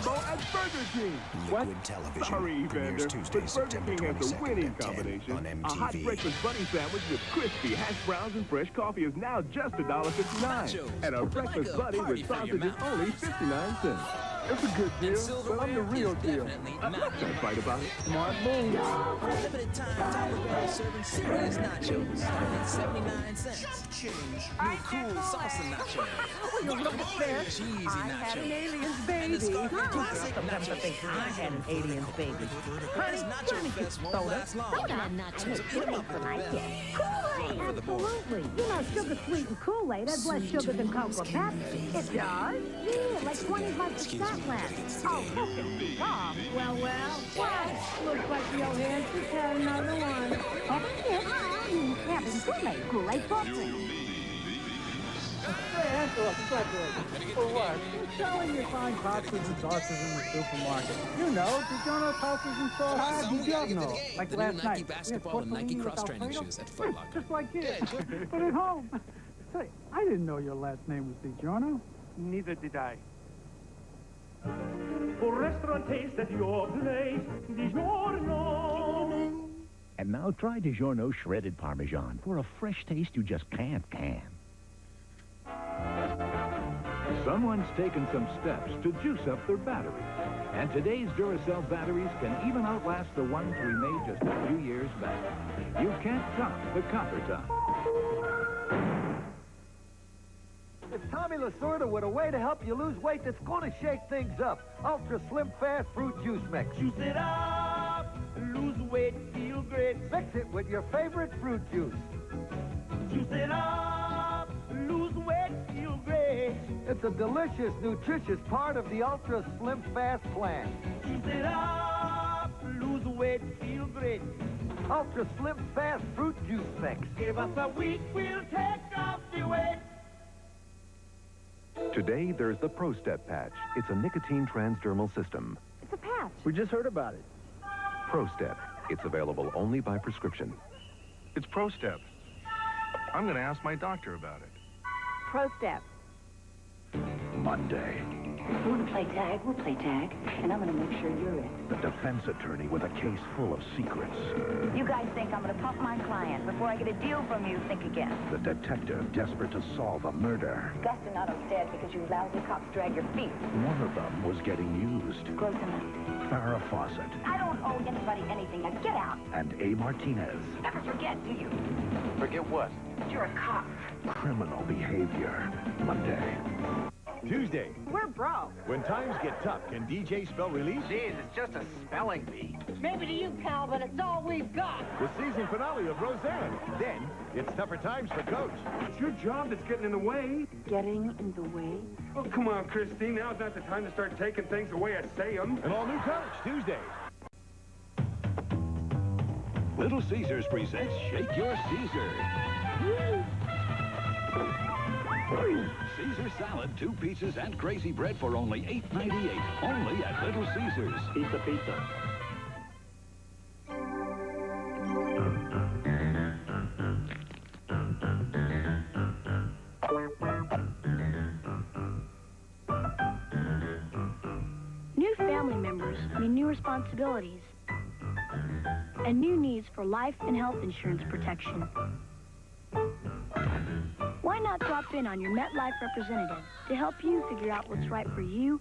combo at Burger King. Liquid Television. Sorry, premieres Evander, Tuesday, but Burger September King has the 22nd winning at 10 combination. on A hot MTV. breakfast bunny sandwich with crispy hash browns and fresh coffee is now just $1.59. And a breakfast bunny with sausage is only 59 cents. It's a good deal, but I'm the real deal. Let's not fight about it. Smart move. Limited time Taco Bell serving serious nachos starting at 79 cents. New cool salsa nachos. You look at there. Cheesy I had an nachos. alien's And baby. the Scarlet Classic Sometimes I nachos. think I had an alien's baby. This Nacho Fest won't last long. Soda. So eat 'em up at the bell. Kool-Aid, For the board. absolutely. You know, sugar-sweetened Kool-Aid has less sugar than Cocoa Pepsi. It does? Yeah, like 20 bucks a shot less. Oh, look at me. Oh, well. Looks like the old hands just had another one. Having Kool-Aid soft drink. Hey, Angela, congratulations. For what? You're selling your fine pastas and sauces in the supermarket. You know, DiGiorno pastas and sauce. DiGiorno. Like The last new night. Nike basketball and Nike cross-training shoes at Foot Locker. Just like this. But at home. Say, I didn't know your last name was DiGiorno. Neither did I. For restaurant taste at your place, DiGiorno. And now try DiGiorno shredded Parmesan for a fresh taste you just can't can. Someone's taken some steps to juice up their batteries. And today's Duracell batteries can even outlast the ones we made just a few years back. You can't top the copper top. It's Tommy Lasorda with a way to help you lose weight that's going to shake things up. Ultra Slim Fast Fruit Juice Mix. Juice it up, lose weight, feel great. Mix it with your favorite fruit juice. Juice it up, lose weight, feel great. It's a delicious, nutritious part of the Ultra Slim Fast plan. Juice it up, lose weight, feel great. Ultra Slim Fast Fruit Juice Mix. Give us a week, we'll take off the weight. Today, there's the ProStep patch. It's a nicotine transdermal system. It's a patch. We just heard about it. ProStep. It's available only by prescription. It's ProStep. I'm going to ask my doctor about it. ProStep. Monday, You want to play tag? We'll play tag. And I'm going to make sure you're in. the defense attorney with a case full of secrets. You guys think I'm going to pump my client. Before I get a deal from you, think again. The detective desperate to solve a murder. Gus Donato's dead because you lousy cops drag your feet. One of them was getting used. Close enough. Farrah Fawcett I don't owe anybody anything. Now get out. and A. Martinez. Never forget, do you? Forget what? You're a cop. Criminal behavior. Monday. Tuesday. We're broke. When times get tough, can DJ spell release? Geez, it's just a spelling bee. Maybe to you, Cal, but it's all we've got. The season finale of Roseanne. Then, it's tougher times for Coach. It's your job that's getting in the way. Getting in the way? Oh, come on, Christine. Now's not the time to start taking things the way I say them. An all-new Coach, Tuesday. Little Caesars presents Shake Your Caesar. Caesar salad, 2 pieces, and crazy bread for only $8.98. Only at Little Caesars. Pizza. New family members mean new responsibilities and new needs for life and health insurance protection. Why not drop in on your MetLife representative to help you figure out what's right for you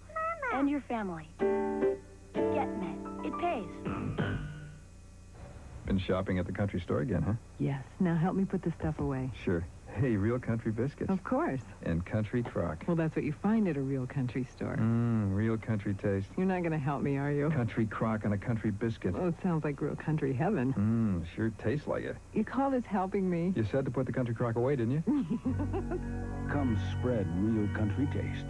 and your family? Get Met. It pays. Been shopping at the country store again, huh? Yes. Now help me put the stuff away. Sure. Hey, real country biscuits. Of course. And country crock. Well, that's what you find at a real country store. Real country taste. You're not going to help me, are you? Country crock on a country biscuit. Oh, it sounds like real country heaven. Sure tastes like it. You call this helping me? You said to put the country crock away, didn't you? Come spread real country taste.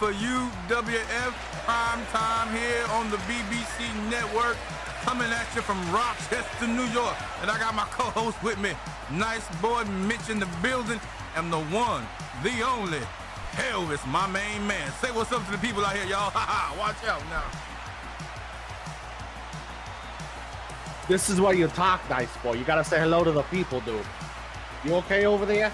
for UWF Prime Time here on the BBC Network, coming at you from Rochester, New York. And I got my co-host with me, nice boy Mitch in the building, and the one, the only, Elvis, my main man. Say what's up to the people out here, y'all. Watch out now. This is where you talk, nice boy. You gotta say hello to the people, dude. You okay over there?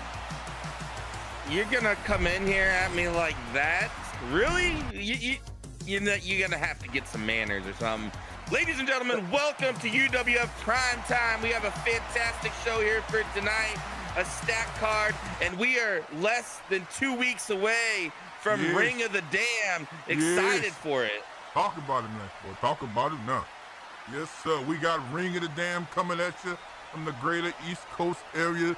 You're gonna come in here at me like that? Really? You're gonna have to get some manners or something. Ladies and gentlemen, welcome to UWF Prime Time. We have a fantastic show here for tonight, a stacked card, and we are less than 2 weeks away from Ring of the Damned. Excited for it. Talk about it, nice boy. Talk about it now. Yes, sir. We got Ring of the Damned coming at you from the greater East Coast area.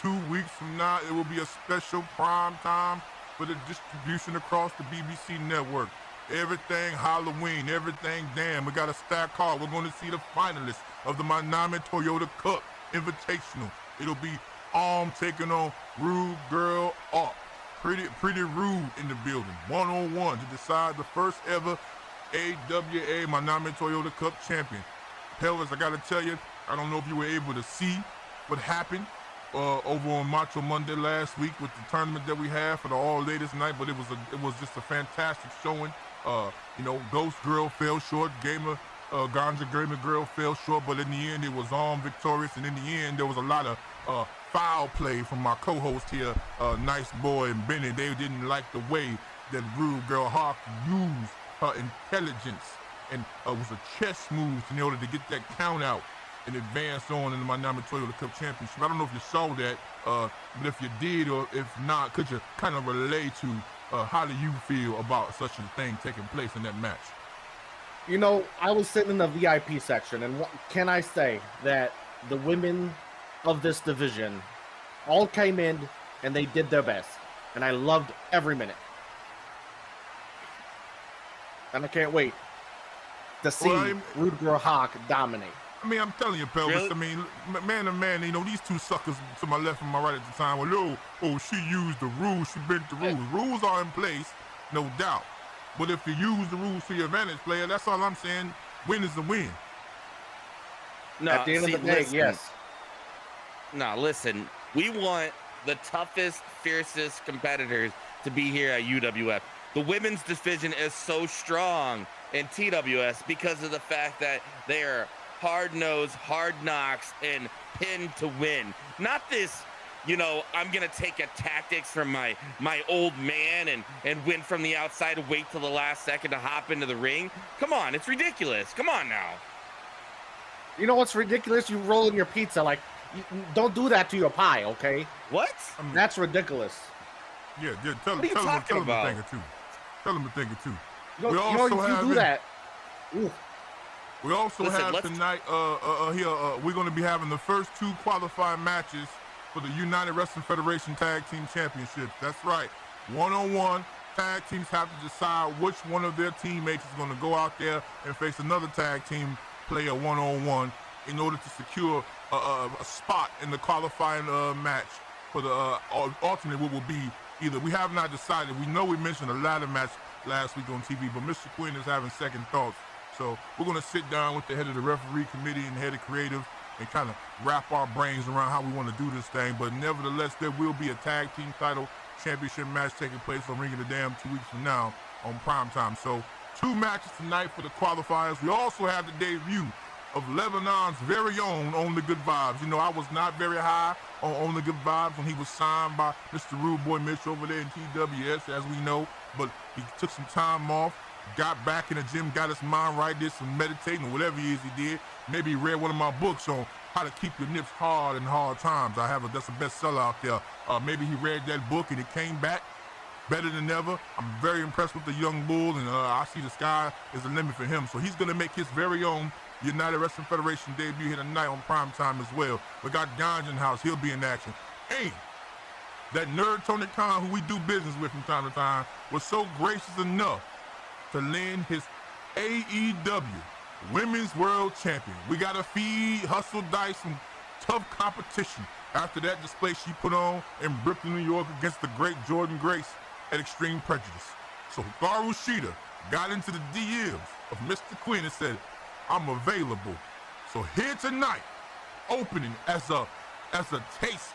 2 weeks from now, it will be a special prime time for the distribution across the BBC network. Everything Halloween, everything damn. We got a stacked card. We're going to see the finalists of the Minami Toyota Cup Invitational. It'll be Arm taking on Rude Girl Up. Pretty Rude in the building. 1-on-1 to decide the first ever AWA Minami Toyota Cup champion. Pelvis, I gotta tell you, I don't know if you were able to see what happened over on Macho Monday last week with the tournament that we had for the All Ladies night, but it was just a fantastic showing. Ghost Girl fell short, Ganja Gamer Girl fell short, but in the end it was victorious, and in the end there was a lot of foul play from my co-host here, Nice Boy and Benny. They didn't like the way that Rude Girl Hawk used her intelligence and was a chess move in order to get that count out and advance on in the Minami Toyota Cup Championship. I don't know if you saw that, but if you did or if not, could you kind of relate to how do you feel about such a thing taking place in that match? You know, I was sitting in the VIP section, and what can I say that the women of this division all came in and they did their best, and I loved every minute. And I can't wait to see Rude Girl Hawk dominate. I mean, I'm telling you, Pelvis, really? I mean, man to man, these two suckers to my left and my right at the time were, she used the rules, she bent the rules. Rules are in place, no doubt. But if you use the rules to your advantage, player, that's all I'm saying. Win is a win. No, at the end of the day, yes. No, listen, we want the toughest, fiercest competitors to be here at UWF. The women's division is so strong in TWS because of the fact that they are hard-nosed, hard knocks, and pinned to win. Not this, I'm going to take a tactics from my old man and win from the outside and wait till the last second to hop into the ring. Come on, it's ridiculous. Come on now. You know what's ridiculous? You rolling your pizza like, don't do that to your pie, okay? What? That's ridiculous. Yeah, tell him a thing or two. Tell him a thing or two. We also have tonight here, we're going to be having the first two qualifying matches for the United Wrestling Federation Tag Team Championships. That's right. 1-on-1, tag teams have to decide which one of their teammates is going to go out there and face another tag team player 1-on-1 in order to secure a spot in the qualifying match for the alternate what will be either. We have not decided. We know we mentioned a ladder match last week on TV, but Mr. Quinn is having second thoughts. So we're going to sit down with the head of the referee committee and head of creative and kind of wrap our brains around how we want to do this thing. But nevertheless, there will be a tag team title championship match taking place on Ring of the Damned 2 weeks from now on Prime Time. So 2 matches tonight for the qualifiers. We also have the debut of Lebanon's very own Only Good Vibes. I was not very high on Only Good Vibes when he was signed by Mr. Rude Boy Mitch over there in TWS, as we know. But he took some time off, got back in the gym, got his mind right, did some meditating or whatever it is he did. Maybe he read one of my books on how to keep your nips hard in hard times. That's a bestseller out there. Maybe he read that book and it came back better than ever. I'm very impressed with the young bull, and I see the sky is the limit for him. So he's going to make his very own United Wrestling Federation debut here tonight on Prime Time as well. We got Ganja in house. He'll be in action. And that nerd Tony Khan, who we do business with from time to time, was so gracious enough to lend his AEW Women's World Champion. We got to feed Hustle Dice some tough competition after that display she put on in Brooklyn, New York against the great Jordan Grace at Extreme Prejudice. So Hikaru Shida got into the DMs of Mr. Quinn and said, I'm available. So here tonight, opening as a taste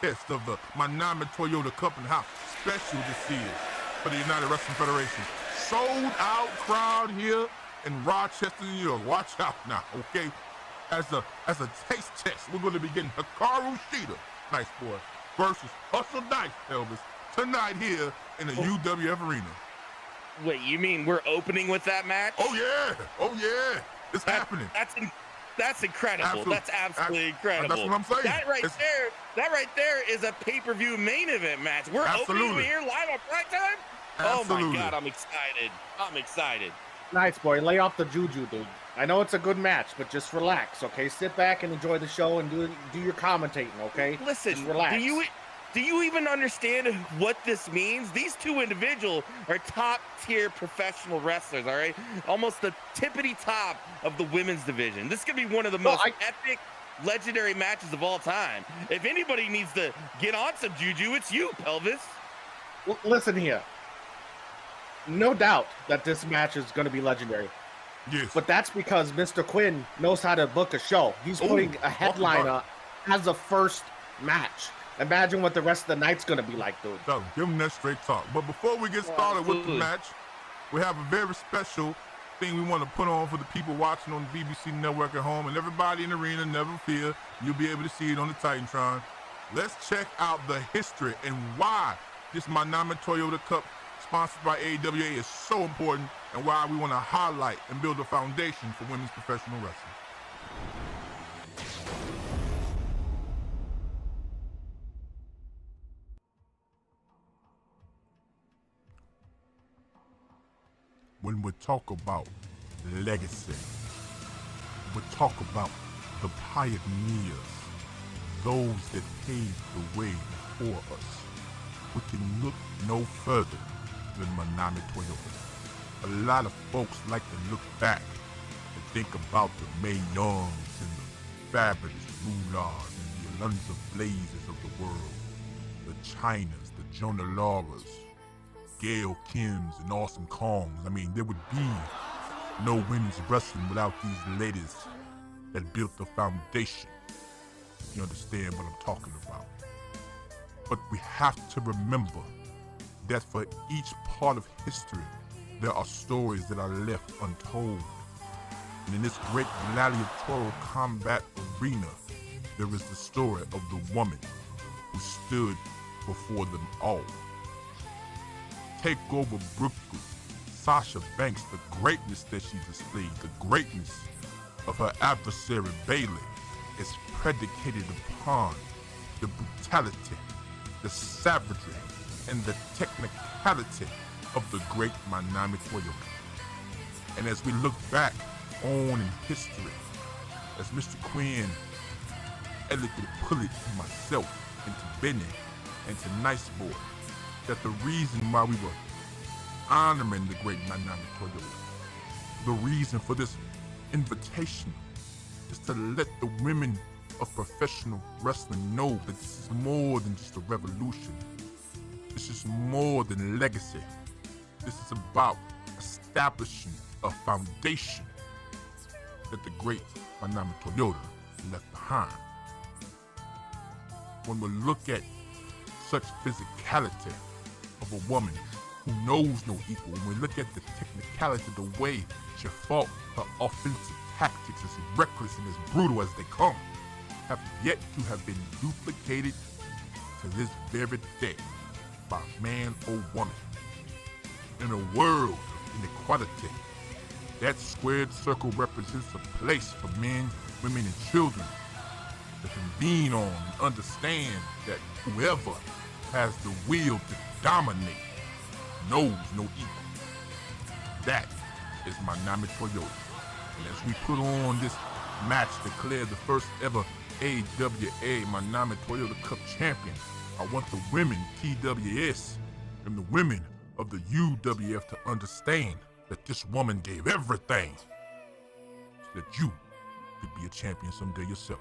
test of the Manami Toyota Cup and how special this is for the United Wrestling Federation. Sold out crowd here in Rochester, New York. Watch out now, okay? As a taste test, we're going to be getting Hikaru Shida, nice boy, versus Hustle Dice, Elvis, tonight here in the UWF Arena. Wait, you mean we're opening with that match? Oh yeah, it's happening. That's incredible. Absolutely. That's absolutely incredible. That's what I'm saying. That right there is a pay-per-view main event match. We're opening here live on PRIMETIME? Oh my God, I'm excited. Nice, boy. Lay off the juju, dude. I know it's a good match, but just relax, okay? Sit back and enjoy the show and do your commentating, okay? Listen, just relax. Do you even understand what this means? These two individuals are top-tier professional wrestlers, all right? Almost the tippity top of the women's division. This could be one of the most epic, legendary matches of all time. If anybody needs to get on some juju, it's you, Pelvis. Well, listen here. No doubt that this match is going to be legendary. Yes. But that's because Mr. Quinn knows how to book a show. He's putting a headliner as a first match. Imagine what the rest of the night's going to be like, dude. So, give him that straight talk. But before we get started with the match, we have a very special thing we want to put on for the people watching on the BBC network at home. And everybody in the arena, never fear, you'll be able to see it on the Titantron. Let's check out the history and why this Manami Toyota Cup sponsored by AWA is so important and why we want to highlight and build a foundation for women's professional wrestling. When we talk about legacy, we talk about the pioneers, those that paved the way before us, we can look no further than Manami Toyota. A lot of folks like to look back and think about the Mae Youngs and the fabulous Mullahs and the Alonzo Blazes of the world, the Chinas, the Jonah Lauras, Gail Kims and Awesome Kongs. I mean, there would be no women's wrestling without these ladies that built the foundation. You understand what I'm talking about? But we have to remember that for each part of history, there are stories that are left untold. And in this great gladiatorial combat arena, there is the story of the woman who stood before them all. Take over Brooklyn, Sasha Banks, the greatness that she displayed, the greatness of her adversary Bayley is predicated upon the brutality, the savagery, and the technicality of the great Manami Toyota. And as we look back on in history, as Mr. Quinn elegantly put it to myself and to Benny and to Nice Boy, that the reason why we were honoring the great Manami Toyota, the reason for this invitation is to let the women of professional wrestling know that this is more than just a revolution. This is more than legacy. This is about establishing a foundation that the great Manami Toyota left behind. When we look at such physicality of a woman who knows no equal, when we look at the technicality, the way she fought, her offensive tactics, as reckless and as brutal as they come, have yet to have been duplicated to this very day by man or woman. In a world of inequality, that squared circle represents a place for men, women, and children to convene on and understand that whoever has the will to dominate knows no equal. That is Manami Toyota. And as we put on this match to declare the first ever AWA Manami Toyota Cup champion, I want the women TWS and the women of the UWF to understand that this woman gave everything so that you could be a champion someday yourself.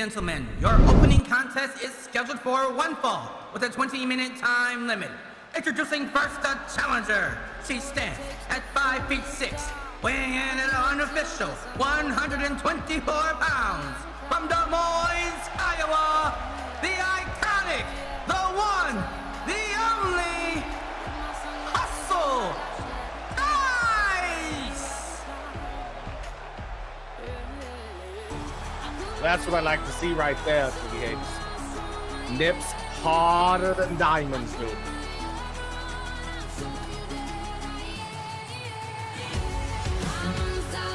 gentlemen, your opening contest is scheduled for one fall with a 20-minute time limit. Introducing first the challenger. She stands at 5 feet 6, weighing in at an unofficial 124 pounds. From Des Moines, Iowa, the iconic, the one, the only, Hustle Dice! That's what I like to see right there, TH. Nips harder than diamonds, dude.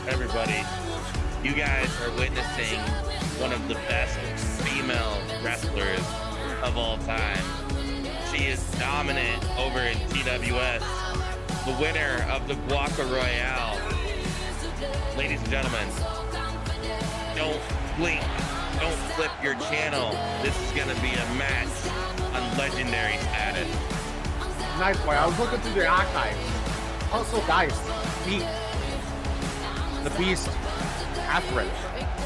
Everybody, you guys are witnessing one of the best female wrestlers of all time. She is dominant over in TWS, the winner of the Guaca Royale. Ladies and gentlemen, don't blink, don't flip your channel. This is gonna be a match on legendary status. Nice boy. I was looking through the archives. Hustle Dice beat the Beast after it.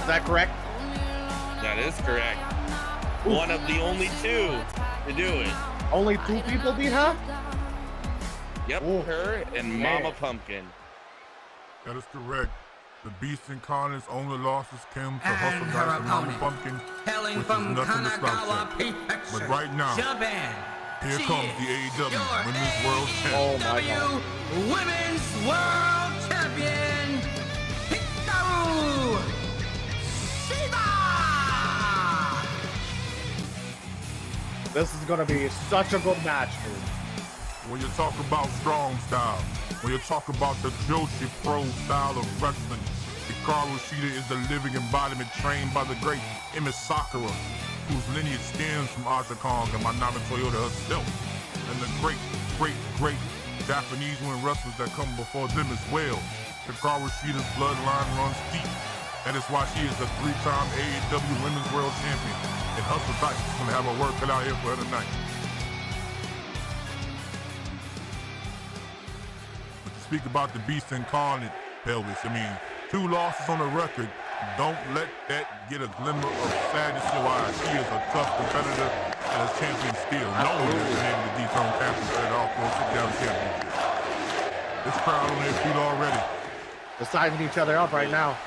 Is that correct? That is correct. Ooh. One of the only two to do it. Only 2 people beat her? Yep, ooh. Her and Mama Pumpkin. That is correct. The Beast Incarnate's only losses came to Hustle Dice and Mama Pumpkin, which is nothing to stop them. But right now, here comes the AEW Women's World Champion. Oh my God. Women's World Champion, Hikaru Shida! This is gonna be such a good match, dude. When you talk about strong style, when you talk about the Joshi Pro style of wrestling, Hikaru Shida is the living embodiment trained by the great Emi Sakura, whose lineage stems from Aja Kong and Manami Toyota herself, and the great Japanese women wrestlers that come before them as well. Hikaru Shida's bloodline runs deep. That is why she is the 3-time AEW Women's World Champion. And Hustle Dice is going to have her work cut out here for her tonight. But to speak about the Beast Incarnate, Pelvis, I mean, 2 losses on the record. Don't let that get a glimmer of sadness in your eyes. She is a tough competitor and a champion still. No one has been able to dethrone Captain at all for a sit-down championship. This crowd on their feet already. They're sizing each other up right now.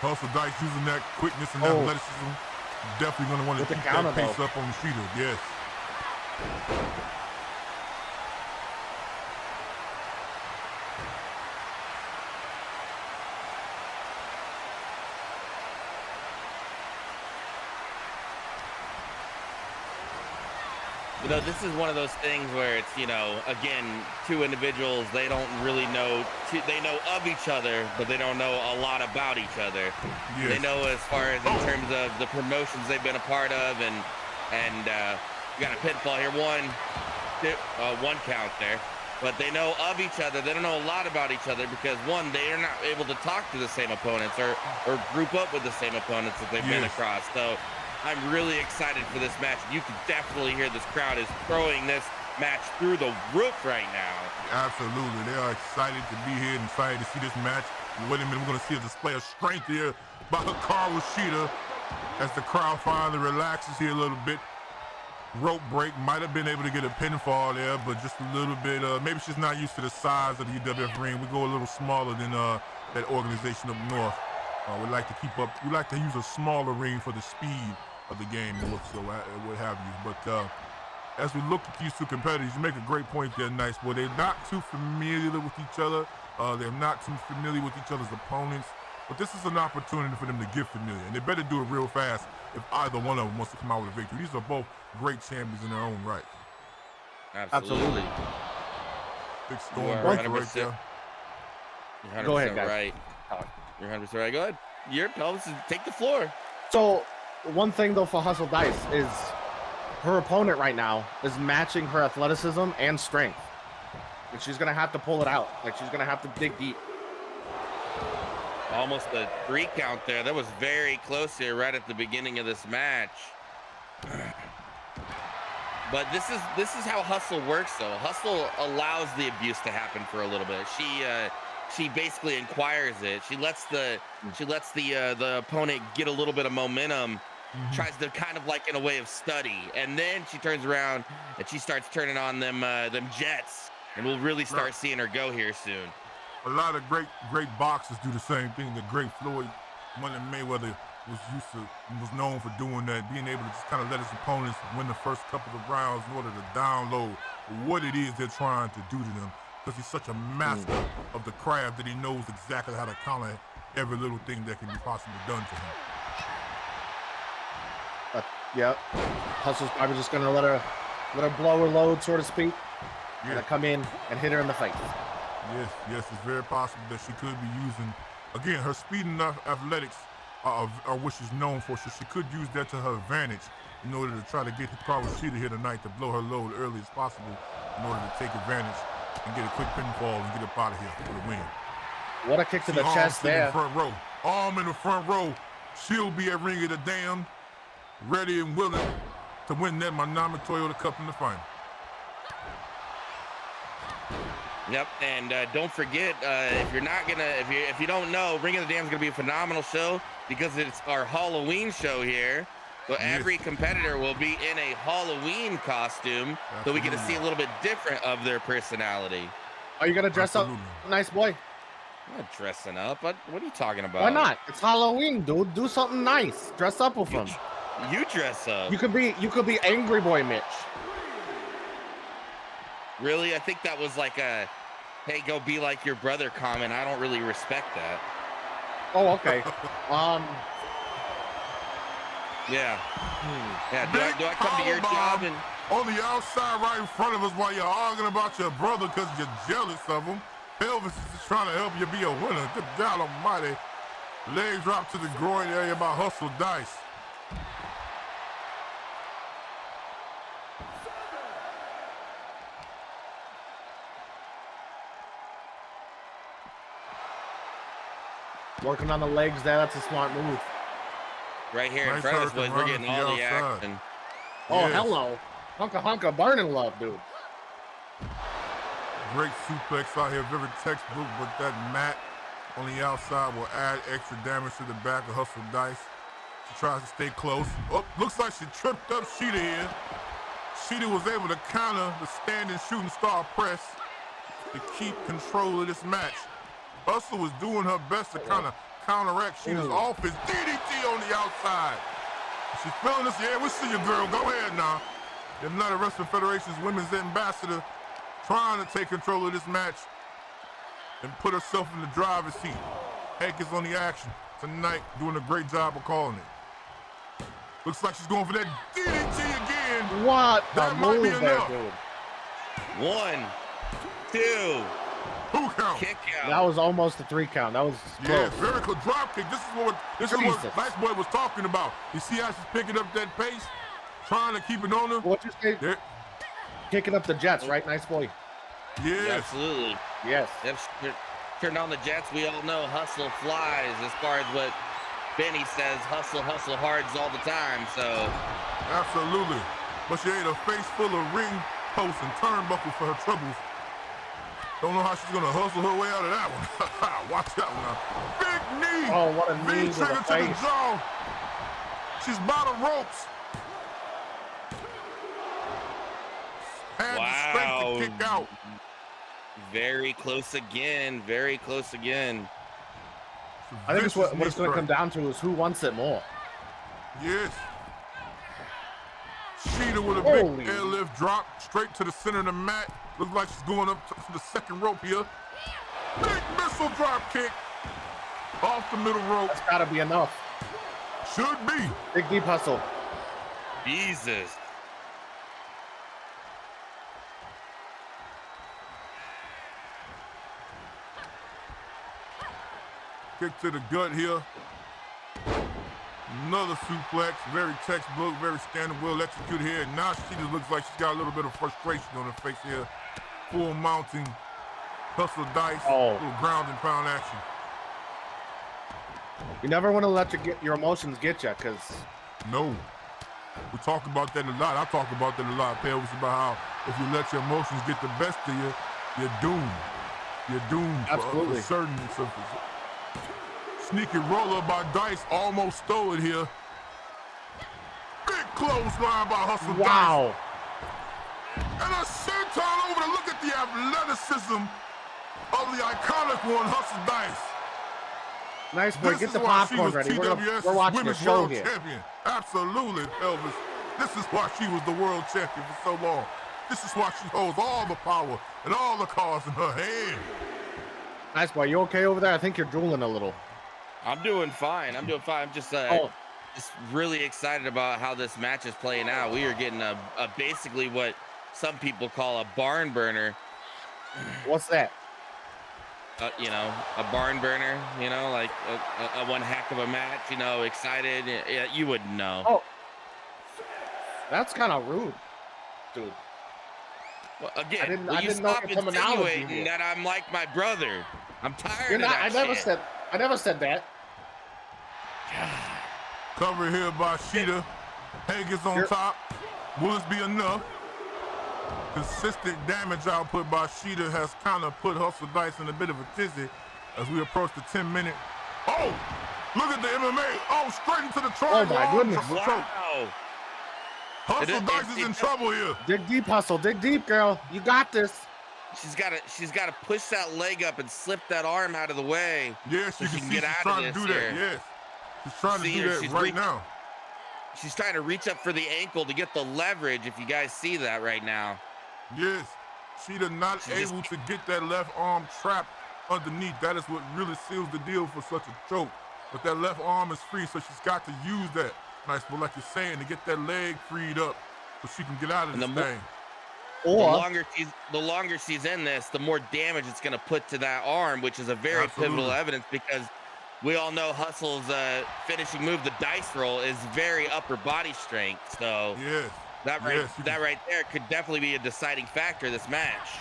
Hustle Dice using that quickness and athleticism. Definitely going to want to keep that pace up on the Shida. Yes. You know, this is one of those things where it's, you know, again, 2 individuals, they don't really know, they know of each other, but they don't know a lot about each other. Yes. They know as far as in terms of the promotions they've been a part of, and you got a pinfall here, one count there, but they know of each other. They don't know a lot about each other because, one, they are not able to talk to the same opponents or group up with the same opponents that they've been across. So I'm really excited for this match. You can definitely hear this crowd is throwing this match through the roof right now. Absolutely. They are excited to be here and excited to see this match. Wait a minute, we're going to see a display of strength here by Hikaru Shida as the crowd finally relaxes here a little bit. Rope break, might have been able to get a pinfall there, but just a little bit, maybe she's not used to the size of the UWF ring. We go a little smaller than that organization up north. We like to keep up, we like to use a smaller ring for the speed of the game, so what have you. But as we look at these 2 competitors, you make a great point there, Nice Boy. They're not too familiar with each other. They're not too familiar with each other's opponents. But this is an opportunity for them to get familiar, and they better do it real fast if either one of them wants to come out with a victory. These are both great champions in their own right. Absolutely. Big storm right there. You're 100% Go ahead, guys. right. You're 100% right. Go ahead. Your Pelvis, take the floor. So, one thing though for Hustle Dice is her opponent right now is matching her athleticism and strength. And she's gonna have to pull it out. Like, she's gonna have to dig deep. Almost a 3 count there. That was very close here right at the beginning of this match. But this is how Hustle works, though. Hustle allows the abuse to happen for a little bit. she basically inquires it. She lets the opponent get a little bit of momentum, tries to kind of like in a way of study, and then she turns around and she starts turning on them jets, and we'll really start seeing her go here soon. A lot of great boxers do the same thing. The great Floyd Money Mayweather was known for doing that, being able to just kind of let his opponents win the first couple of rounds in order to download what it is they're trying to do to them, because he's such a master of the craft that he knows exactly how to counter every little thing that can be possibly done to him. Yep. Hustle's probably just gonna let her blow her load, so to speak, and come in and hit her in the face. Yes, it's very possible that she could be using, again, her speed and athletics are what she's known for, so she could use that to her advantage in order to try to get Hikaru Shida here tonight to blow her load early as possible in order to take advantage and get a quick pinfall and get up out of here for the win. What a kick to the chest there. In the front row. Arm in the front row. She'll be at Ring of the Damned, ready and willing to win that Manami Toyota Cup in the final. Yep, and don't forget, if you don't know, Ring of the Damned is gonna be a phenomenal show because it's our Halloween show here. So every competitor will be in a Halloween costume, so we get to see a little bit different of their personality. Are you gonna dress up, nice boy? I'm not dressing up. What are you talking about? Why not? It's Halloween, dude. Do something nice. Dress up with him. You dress up. You could be Angry Boy Mitch. Really? I think that was like a, hey, go be like your brother comment. I don't really respect that. Oh, okay. Yeah. Do I come to your job and on the outside right in front of us while you're arguing about your brother because you're jealous of him? Elvis is just trying to help you be a winner. Good God almighty. Leg drop to the groin area by Hustle Dice. Working on the legs there, that's a smart move. Right here in front of us, boys, we're getting all the action. Oh, hello. Hunka burning love, dude. Great suplex out here, very textbook, but that mat on the outside will add extra damage to the back of Hustle Dice. She tries to stay close. Oh, looks like she tripped up Shida here. Shida was able to counter the standing shooting star press to keep control of this match. Hustle was doing her best to kind of counteract Shida's offense. DDT on the outside. She's feeling this. Yeah, we'll see you, girl. Go ahead now. The United Wrestling Federation's women's ambassador trying to take control of this match and put herself in the driver's seat. Hank is on the action tonight, doing a great job of calling it. Looks like she's going for that DDT again. What? That might be enough. Dude. 1, 2. Who count? Kick out. That was almost a 3 count. That was close. Yeah, very cool drop kick. This is what Nice Boy was talking about. You see how she's picking up that pace, trying to keep it on her. What you say? There. Kicking up the jets, right? Nice boy. Yes. Yeah, absolutely. Yes. Yep. Turn on the jets. We all know hustle flies. As far as what Benny says, hustle hards all the time. So. Absolutely. But she ate a face full of ring posts and turnbuckles for her troubles. Don't know how she's gonna hustle her way out of that one. Watch that one now. Big knee. Oh, what a knee to the V-trigger to the face. jaw. She's bottom ropes. Had the strength to kick out. Very close again. Very close again. I think it's what it's going to come down to is who wants it more. Yes. Shida with a big airlift drop straight to the center of the mat. Looks like she's going up to the second rope here. Big missile drop kick off the middle rope. That's got to be enough. Should be. Big deep hustle. Jesus. Kick to the gut here. Another suplex, very textbook, very standard, well executed here. Now she just looks like she's got a little bit of frustration on her face here. Full mounting, hustle dice, little ground and pound action. You never want to let your emotions get you, because... No. We talk about that a lot. I talk about that a lot, Pelvis, about how if you let your emotions get the best of you, you're doomed. you're doomed for certain. Sneaky roller by Dice, almost stole it here. Big clothesline by Hustle Dice. Wow. And a senton over to look at the athleticism of the iconic one, Hustle Dice. Nice boy, get the popcorn ready. We're watching a show here. Champion. Absolutely, Elvis. This is why she was the world champion for so long. This is why she holds all the power and all the cards in her hand. Nice boy, you okay over there? I think you're drooling a little. I'm doing fine. I'm just just really excited about how this match is playing out. We are getting a basically what some people call a barn burner. What's that? You know, a barn burner, you know, like a one heck of a match, you know, excited. Yeah, you wouldn't know. Oh, that's kind of rude, dude. Well, again, will you stop insinuating that I'm like my brother? I'm tired of that shit. I never said that. Cover here by Sheeta. Hager's on top. Will this be enough? Consistent damage output by Sheeta has kind of put Hustle Dice in a bit of a tizzy as we approach the 10-minute. Oh, look at the MMA. Oh, straight into the triangle. Oh, my goodness. Wow. Hustle Dice is in trouble here. Dig deep, Hustle. Dig deep, girl. You got this. She's got to push that leg up and slip that arm out of the way. Yes, so you she can can see get she's out trying of to this do that. here. Yes, she's trying to do that right now. She's trying to reach up for the ankle to get the leverage. If you guys see that right now. Yes, Sheeta not able to get that left arm trapped underneath. That is what really seals the deal for such a choke. But that left arm is free, so she's got to use that. Nice, but like you're saying, to get that leg freed up so she can get out of this thing. Or the longer she's in this, the more damage it's going to put to that arm, which is a very pivotal evidence because we all know Hustle's finishing move, the dice roll, is very upper body strength. So that right there could definitely be a deciding factor in this match.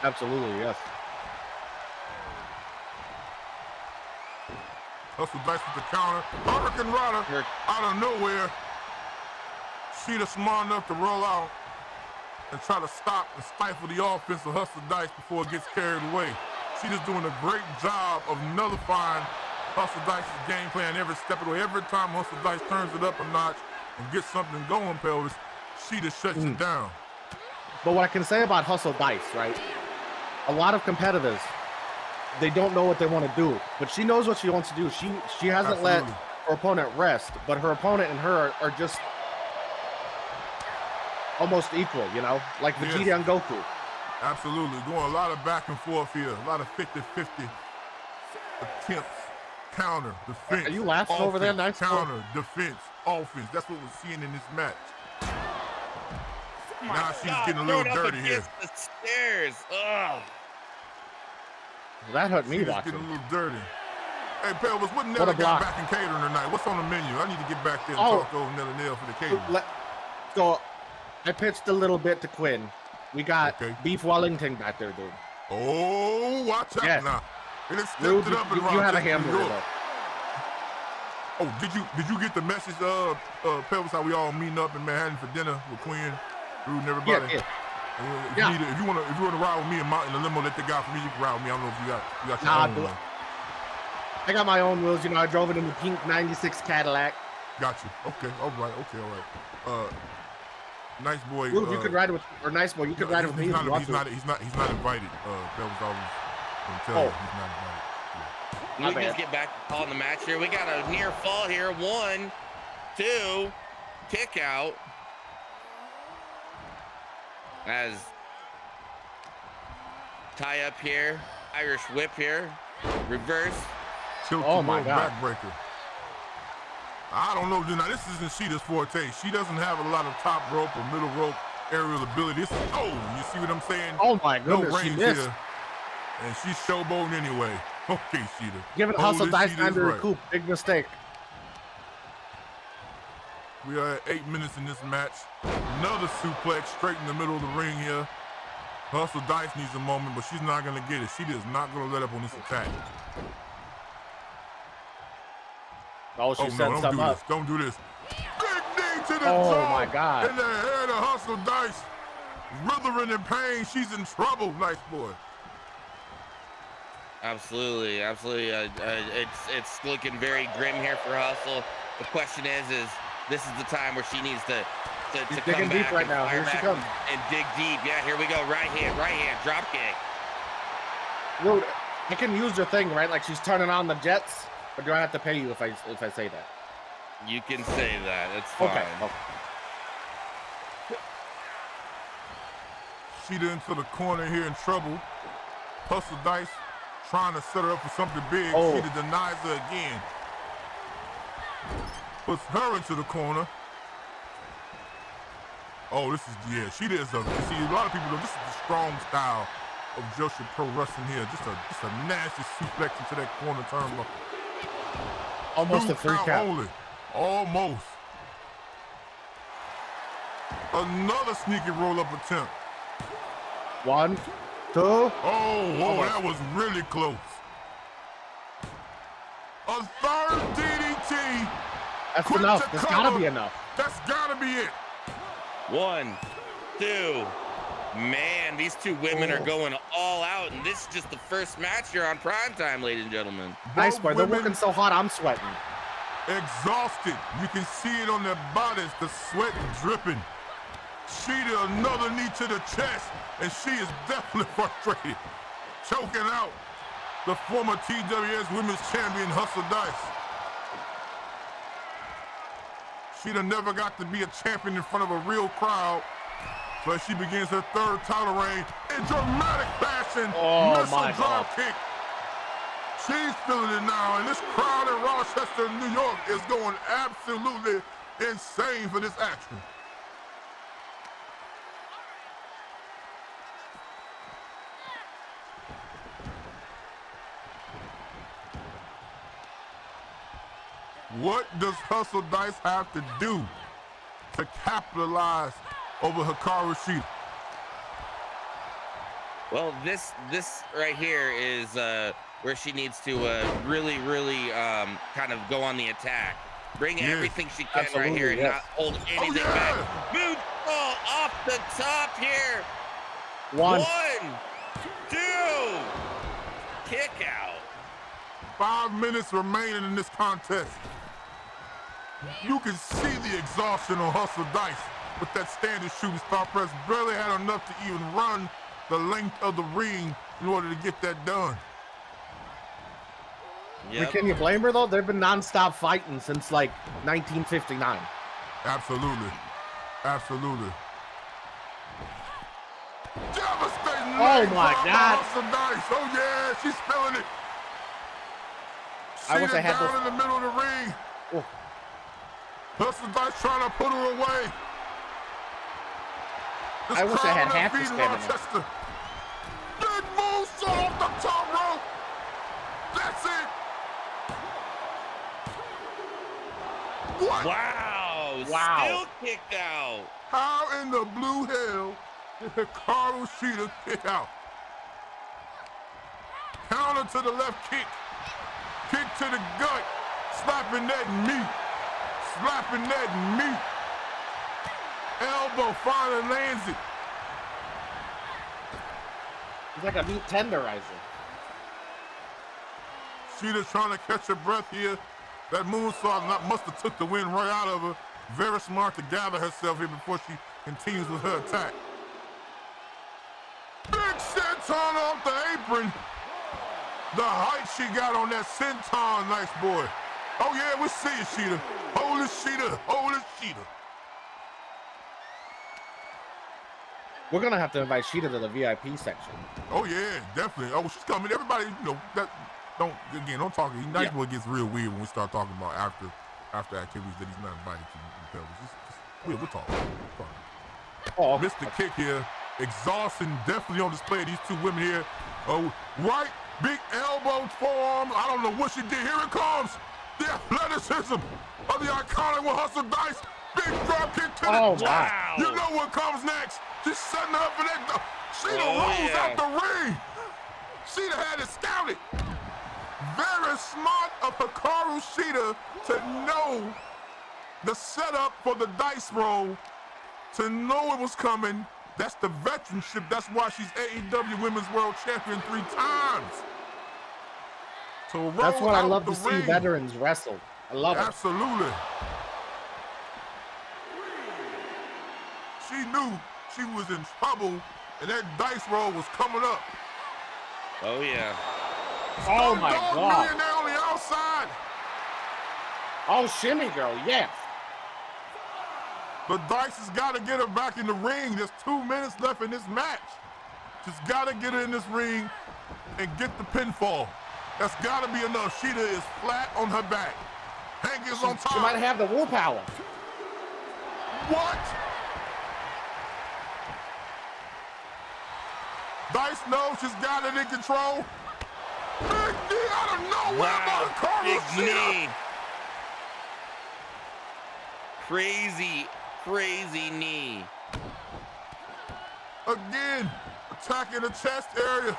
Absolutely, yes. Hustle Dice with the counter. Hurricane Rana out of nowhere. Sheeta smart enough to roll out and try to stop and stifle the offense of Hustle Dice before it gets carried away. Sheeta's doing a great job of nullifying Hustle Dice's game plan every step of the way. Every time Hustle Dice turns it up a notch and gets something going, Pelvis, Sheeta shuts it down. But what I can say about Hustle Dice, right? A lot of competitors, they don't know what they want to do, but she knows what she wants to do. She hasn't let her opponent rest, but her opponent and her are just almost equal, you know, like Vegeta and Goku. Absolutely. Going a lot of back and forth here, a lot of 50-50 attempts. Counter, defense. Are you laughing offense, over there? Nice counter, defense, offense. That's what we're seeing in this match. Now she's getting a little dirty here. The stairs. Ugh. That hurt me she's watching. Getting a little dirty. Hey, Pelvis, what Nelly got back in catering tonight? What's on the menu? I need to get back there and talk to old Nelly Nail for the catering. So, I pitched a little bit to Quinn. We got beef Wellington back there, dude. Oh, watch out now. And it Dude, stepped it up in you had a Rochester, hamburger, New York. though. Oh, did you get the message, Pelvis, how we all meeting up in Manhattan for dinner with Quinn, Rude, and everybody? If you want to ride with me in the limo that they got for me, you can ride with me. I don't know if you got your own one. I got my own wheels. You know, I drove it in the pink '96 Cadillac. Got you. Okay. All right. Nice boy. Dude, you could ride with, or nice boy, you could ride with me. He's not invited. Pelvis always. He's not invited. We can just get back to calling the match here. We got a near fall here. 1, 2, kick out. As tie up here, Irish whip here, reverse. Oh my God! Backbreaker. I don't know, now this isn't Sheeta's forte. She doesn't have a lot of top rope or middle rope aerial ability. You see what I'm saying? Oh my goodness, no range here. And she's showboating anyway. Okay, Sheeta. Giving Hustle Dice time to recoup. Big mistake. We are at 8 minutes in this match. Another suplex straight in the middle of the ring here. Hustle Dice needs a moment, but she's not going to get it. She is not going to let up on this attack. Oh, she set something up. Don't do this. Big knee to the jaw. My God. In the head of Hustle Dice. Writhing in pain. She's in trouble. Nice boy. Absolutely. It's looking very grim here for Hustle. The question is this is the time where she needs to come back right now. Here she comes. And dig deep. Yeah, here we go. Right hand, drop kick. Dude, I can use your thing, right? Like she's turning on the jets, or do I have to pay you if I say that? You can say that. It's fine. Okay. Sheeta into the corner here in trouble. Hustle Dice trying to set her up for something big. Sheeta denies her again. Puts her into the corner. Oh, this is, yeah, Sheeta is a, you see, a lot of people know this is the strong style of Joshi Pro Wrestling here. Just a nasty suplex into that corner turnbuckle. Almost a 3 count. Only. Almost. Another sneaky roll-up attempt. 1, 2. Oh, that was really close. A third DDT. That's enough. That's gotta be enough. That's gotta be it. 1, 2. Man, these two women are going all out, and this is just the first match here on Primetime, ladies and gentlemen. Nice, boy. They're working so hard, I'm sweating. Exhausted. You can see it on their bodies, the sweat dripping. Sheeta, another knee to the chest, and she is definitely frustrated. Choking out the former TWS Women's Champion, Hustle Dice. Sheeta never got to be a champion in front of a real crowd, but she begins her third title reign in dramatic fashion. Missile drop kick. She's feeling it now, and this crowd in Rochester, New York is going absolutely insane for this action. What does Hustle Dice have to do to capitalize over Hikaru Shida? Well, this right here is where she needs to really kind of go on the attack. Bring everything she can right here and not hold anything back. Moonsault off the top here. 1, 2. Kick out. 5 minutes remaining in this contest. You can see the exhaustion on Hustle Dice with that standard shooting star press. Barely had enough to even run the length of the ring in order to get that done. Yep. Can you blame her, though? They've been non-stop fighting since, like, 1959. Absolutely. Absolutely. Devastating. Oh, my God. Hustle Dice. Oh, yeah, she's feeling it. I wish I had down in the middle of the ring. Oh. Hustle Dice trying to put her away. I wish I had half the stamina. Big moonsault off the top rope. That's it. What? Wow. Still kicked out. How in the blue hell did Hikaru Shida kick out? Counter to the left kick. Kick to the gut. Slapping that meat. Slapping that meat. Elbow finally lands it. He's like a meat tenderizer. Sheeta's trying to catch her breath here. That moonsault must have took the wind right out of her. Very smart to gather herself here before she continues with her attack. Big senton off the apron. The height she got on that senton, nice boy. Oh yeah, we see it, Sheeta. Hold it, Sheeta. Hold it, Sheeta. We're gonna have to invite Sheeta to the VIP section. Oh yeah, definitely. Oh, she's coming. Everybody, that don't talk. Nice boy gets real weird when we start talking about after activities that he's not invited to. We'll talk. Oh, missed the kick here. Exhaustion definitely on display. These two women here. Oh, right, big elbow, forearm. I don't know what she did. Here it comes. The athleticism of the iconic one, Hustle Dice. Big drop kick to the wow. You know what comes next. She's setting her up for that. Sheeta rolls out the ring. Sheeta had it scouted. Very smart of Hikaru Shida to know the setup for the dice roll, to know it was coming. That's the veteranship. That's why she's AEW Women's World Champion 3 times. to roll That's what I out love the to see ring. veterans wrestle. I love it. Absolutely. She knew she was in trouble, and that dice roll was coming up. Oh, yeah. Oh, my God. Millionaire on the outside. Oh, shimmy, girl, yes. But Dice has got to get her back in the ring. There's 2 minutes left in this match. She's got to get her in this ring and get the pinfall. That's got to be enough. Sheeta is flat on her back. Hank is on top. She might have the willpower. What? Dice knows she's got it in control. Big knee out of nowhere by the Big Sheeta. knee. Crazy knee. Again, attacking the chest area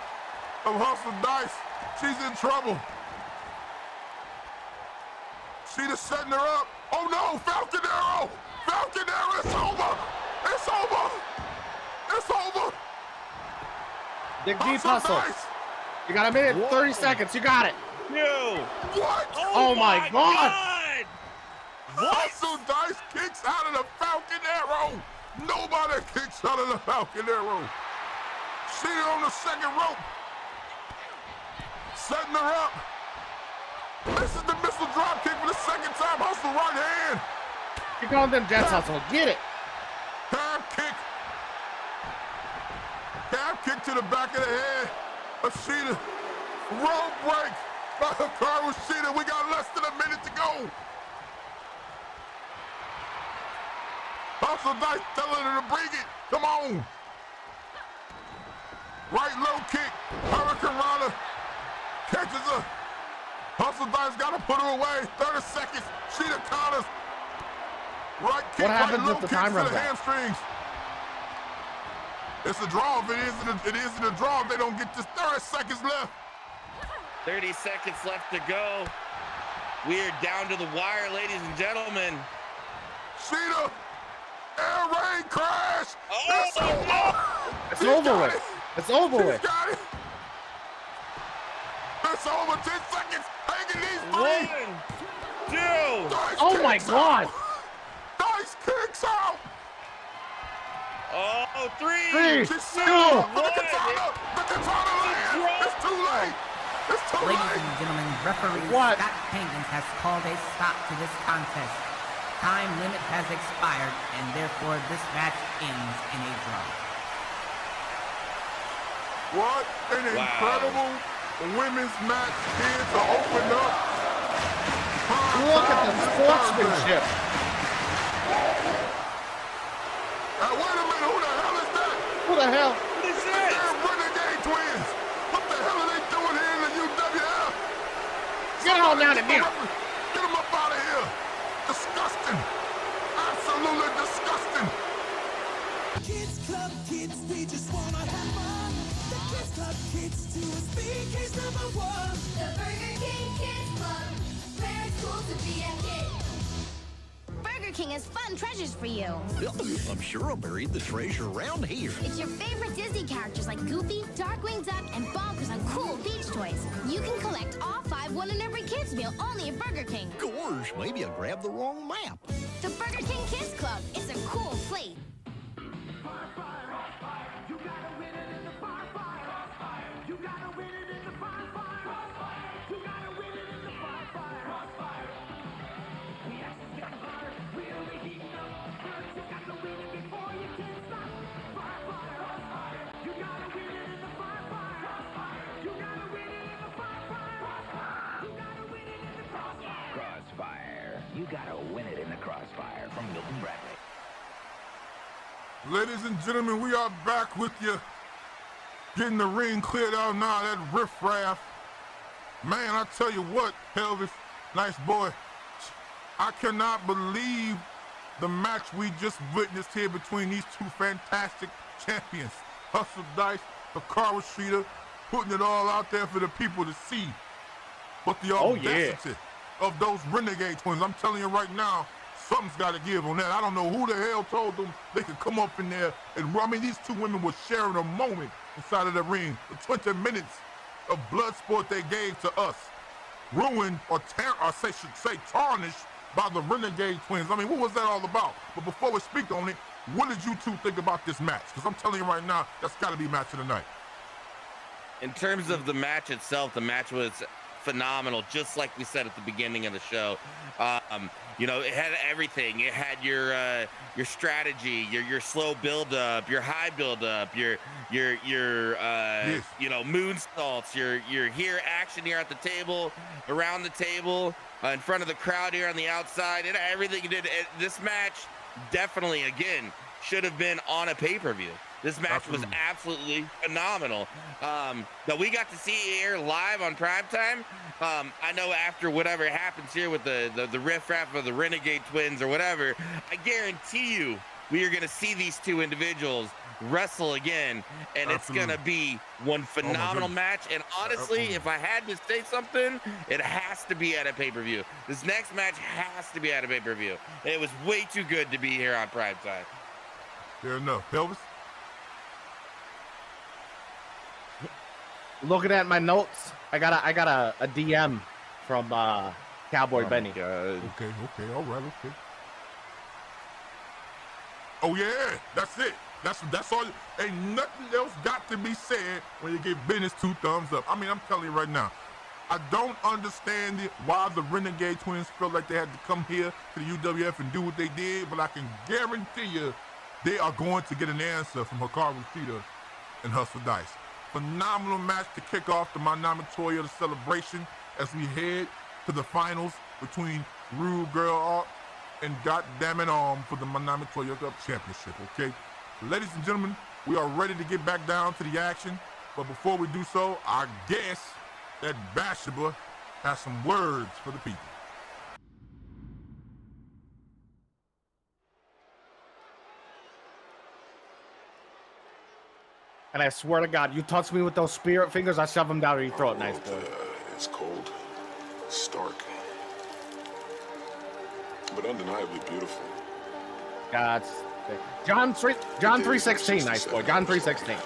of Hustle Dice. She's in trouble. Sheeta's setting her up. Oh no, Falcon Arrow! Falcon Arrow, it's over! It's over! It's over! Dig deep hustle. You got a minute, 30 seconds. You got it. No. What? Oh my God. Hustle Dice kicks out of the Falcon Arrow. Nobody kicks out of the Falcon Arrow. Sheeta on the second rope. Setting her up. This is the missile drop kick for the second time. Hustle right hand. You're calling them Jets hustle. Get it. Calf kick. Calf kick to the back of the head of Sheeta. Rope break by Hikaru Shida. We got less than a minute to go. Hustle Dice telling her to bring it. Come on. Right low kick. Hurricane Rana catches her. Hustle Dice got to put her away. 30 seconds. Sheeta counters. Right kick. What happens right low if the kicks time to runs the out? hamstrings. It's a draw. If it isn't a draw, if they don't get this 30 seconds left. 30 seconds left to go. We are down to the wire, ladies and gentlemen. Sheeta, air raid crash. Oh, it's over. It's over with. It's over with. Got it. It's over. 10 seconds. Hanging these three. 1, 2. Dice Oh my kicks God. out. Dice kicks out. Oh, 3. She's 2. The katana lands. It's too late. It's too Ladies late. and gentlemen, referee What? Scott Hankins has called a stop to this contest. Time limit has expired, and therefore this match ends in a draw. What an incredible women's match here to open up. Look at the sportsmanship. Wait a minute, who the hell is that? Who the hell? What is They're this? Renegade Twins. What the hell are they doing here in the UWF? Get on down to here. Get them up out of here. Disgusting. Absolutely disgusting. Kids Club Kids, we just wanna have fun. The Kids Club Kids to us, BK's #1. The Burger King Kids Club, where it's cool to be a kid. Burger King has fun treasures for you. I'm sure I buried the treasure around here. It's your favorite Disney characters like Goofy, Darkwing Duck, and Bonkers on cool beach toys. You can collect all 5 one in every kids meal only at Burger King. Gosh, maybe I grabbed the wrong map. The Burger King Kids Club. It's a cool plate. Crossfire. You gotta win it in the crossfire from Milton Bradley. Ladies and gentlemen, we are back with you. Getting the ring cleared out now, that riffraff. Man, I tell you what, Pelvis, nice boy. I cannot believe the match we just witnessed here between these two fantastic champions. Hustle Dice, Hikaru Shida, putting it all out there for the people to see. But the audacity of those Renegade Twins, I'm telling you right now, something's got to give on that. I don't know who the hell told them they could come up in there and, I mean, these two women were sharing a moment inside of the ring. The 20 minutes of blood sport they gave to us. ruined or should say tarnished by the Renegade Twins. I mean, what was that all about? But before we speak on it, what did you two think about this match? Because I'm telling you right now, that's got to be match of the night. In terms of the match itself, the match was phenomenal, just like we said at the beginning of the show. You know, it had everything. It had your strategy, your slow build up, your high build up, your Yes. you know, moonsaults, your here action here at the table, around the table, in front of the crowd here on the outside. It everything you did. This match definitely, again, should have been on a pay-per-view. This match was absolutely phenomenal. That we got to see here live on Primetime. I know after whatever happens here with the riff-raff of the Renegade Twins or whatever, I guarantee you we are going to see these two individuals wrestle again, and it's going to be one phenomenal match. And honestly, if I had to say something, it has to be at a pay-per-view. This next match has to be at a pay-per-view. It was way too good to be here on Primetime. Fair enough. Elvis? Looking at my notes, I got a DM from Cowboy Benny. Okay, all right, okay. Oh yeah, that's it. That's all. Ain't nothing else got to be said when you give business 2 thumbs up. I mean, I'm telling you right now, I don't understand why the Renegade Twins felt like they had to come here to the UWF and do what they did, but I can guarantee you they are going to get an answer from Hikaru Shida and Hustle Dice. Phenomenal match to kick off the Manami Toyota celebration as we head to the finals between Rude Girl Art and Goddammit for the Manami Toyota Championship, okay? Ladies and gentlemen, we are ready to get back down to the action, but before we do so, I guess that Bashaba has some words for the people. And I swear to God, you touch me with those spirit fingers, I shove them down your throat, nice boy. It's cold, stark, but undeniably beautiful. God, John 3:16, nice boy. John 3:16. Yeah,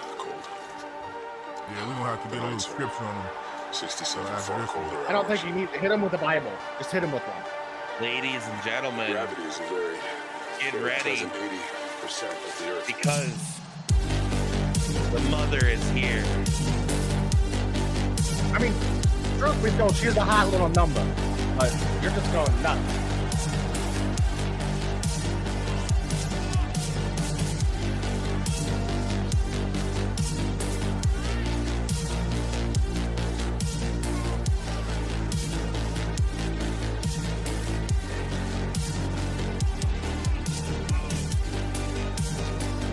we're gonna have to get a little scripture on him. 67 far colder. I don't think you need to hit him with the Bible. Just hit him with one. Ladies and gentlemen, Gravity is a very, get very ready, pleasant 80% of the earth. because the mother is here. I mean, truth be told, she's a hot little number, but you're just going nuts.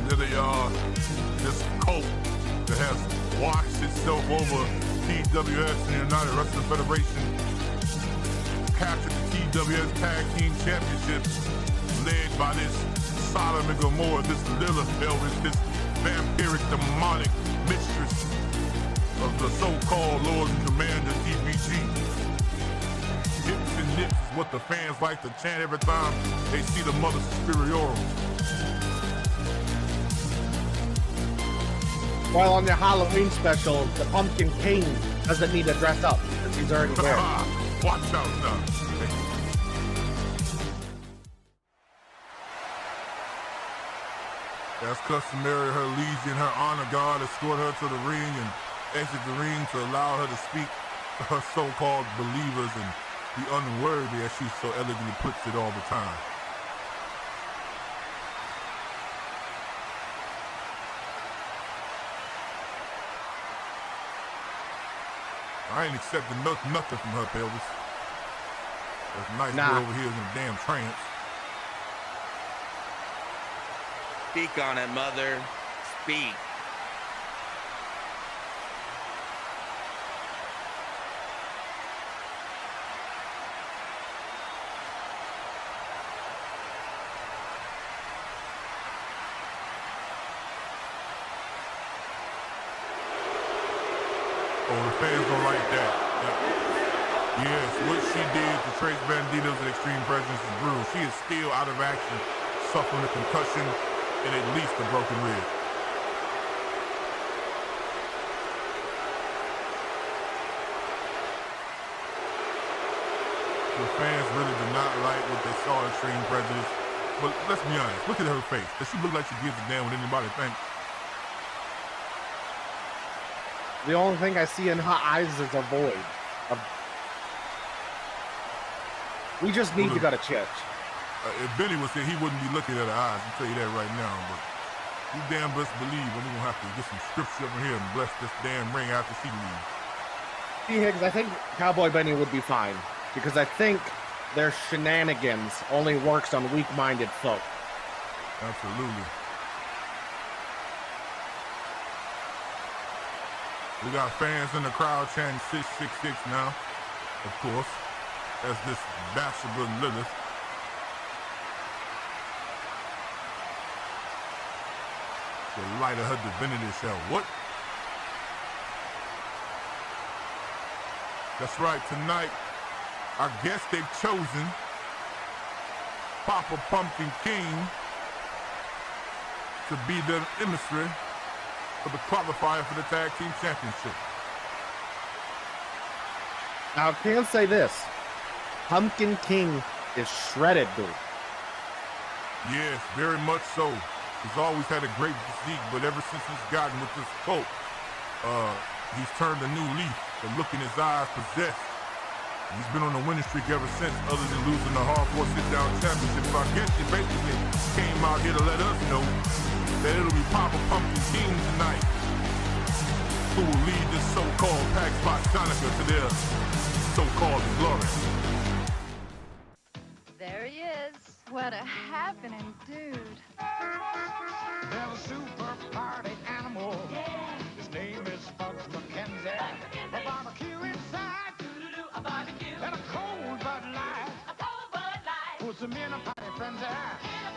There they are, this cult that has washed itself over TWS and the United Wrestling Federation, captured the TWS Tag Team Championships, led by this Sodom and Gomorrah, this Lilith Elvis, this vampiric demonic mistress of the so-called Lord and Commander DBG. Hips and nips is what the fans like to chant every time they see the Mother Superiority. While on their Halloween special, the Pumpkin King doesn't need to dress up because he's already wearing it. Watch out now. As customary, her liege and her honor guard escort her to the ring and exit the ring to allow her to speak to her so-called believers and the unworthy, as she so elegantly puts it all the time. I ain't accepting nothing from her, Pelvis. That nice boy over here is in a damn trance. Speak on it, mother. Speak. Oh, the fans don't like that. Yes, what she did to Trace Banditos and Extreme Presence is brutal. She is still out of action, suffering a concussion and at least a broken rib. The fans really did not like what they saw at Extreme Prejudice. But let's be honest, look at her face. Does she look like she gives a damn what anybody thinks? The only thing I see in her eyes is a void. We just need to go to church. If Billy was here, he wouldn't be looking at her eyes. I'll tell you that right now. But you damn best believe we're going to have to get some scripture over here and bless this damn ring after she leaves. T. Higgs, I think Cowboy Benny would be fine. Because I think their shenanigans only works on weak-minded folk. Absolutely. We got fans in the crowd chanting 666 now, of course, as this Bathsheba Lilith. The light of her divinity shall what? That's right, tonight, I guess they've chosen Papa Pumpkin King to be the emissary for the qualifier for the Tag Team Championship. Now, I can say this. Pumpkin King is shredded, dude. Yes, very much so. He's always had a great physique, but ever since he's gotten with this cult, he's turned a new leaf. The look in his eyes possessed. He's been on a winning streak ever since, other than losing the Hardcore Sit-Down Championship. So I guess he basically came out here to let us know that it'll be Papa Pumpkin King tonight who will lead this so-called Pax Botanica to their so-called glory. There he is. What a happening dude. There's a super party animal. Yeah. His name is Bugs McKenzie. A barbecue inside. A barbecue. And a cold Bud Light. A cold Bud Light. Puts him in a party frenzy. In a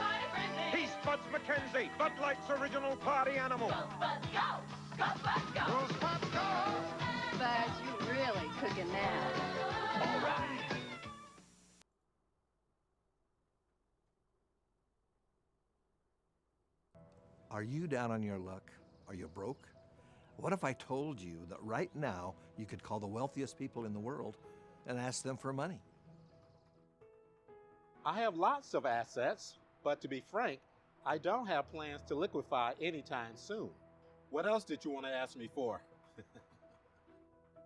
party frenzy. He's Buds McKenzie, Bud Light's original party animal. Go, Bud, go. Go, Bud, go. Goes, Bud, go. Bud, you really cooking now. All right. Are you down on your luck? Are you broke? What if I told you that right now you could call the wealthiest people in the world and ask them for money? I have lots of assets, but to be frank, I don't have plans to liquefy anytime soon. What else did you want to ask me for?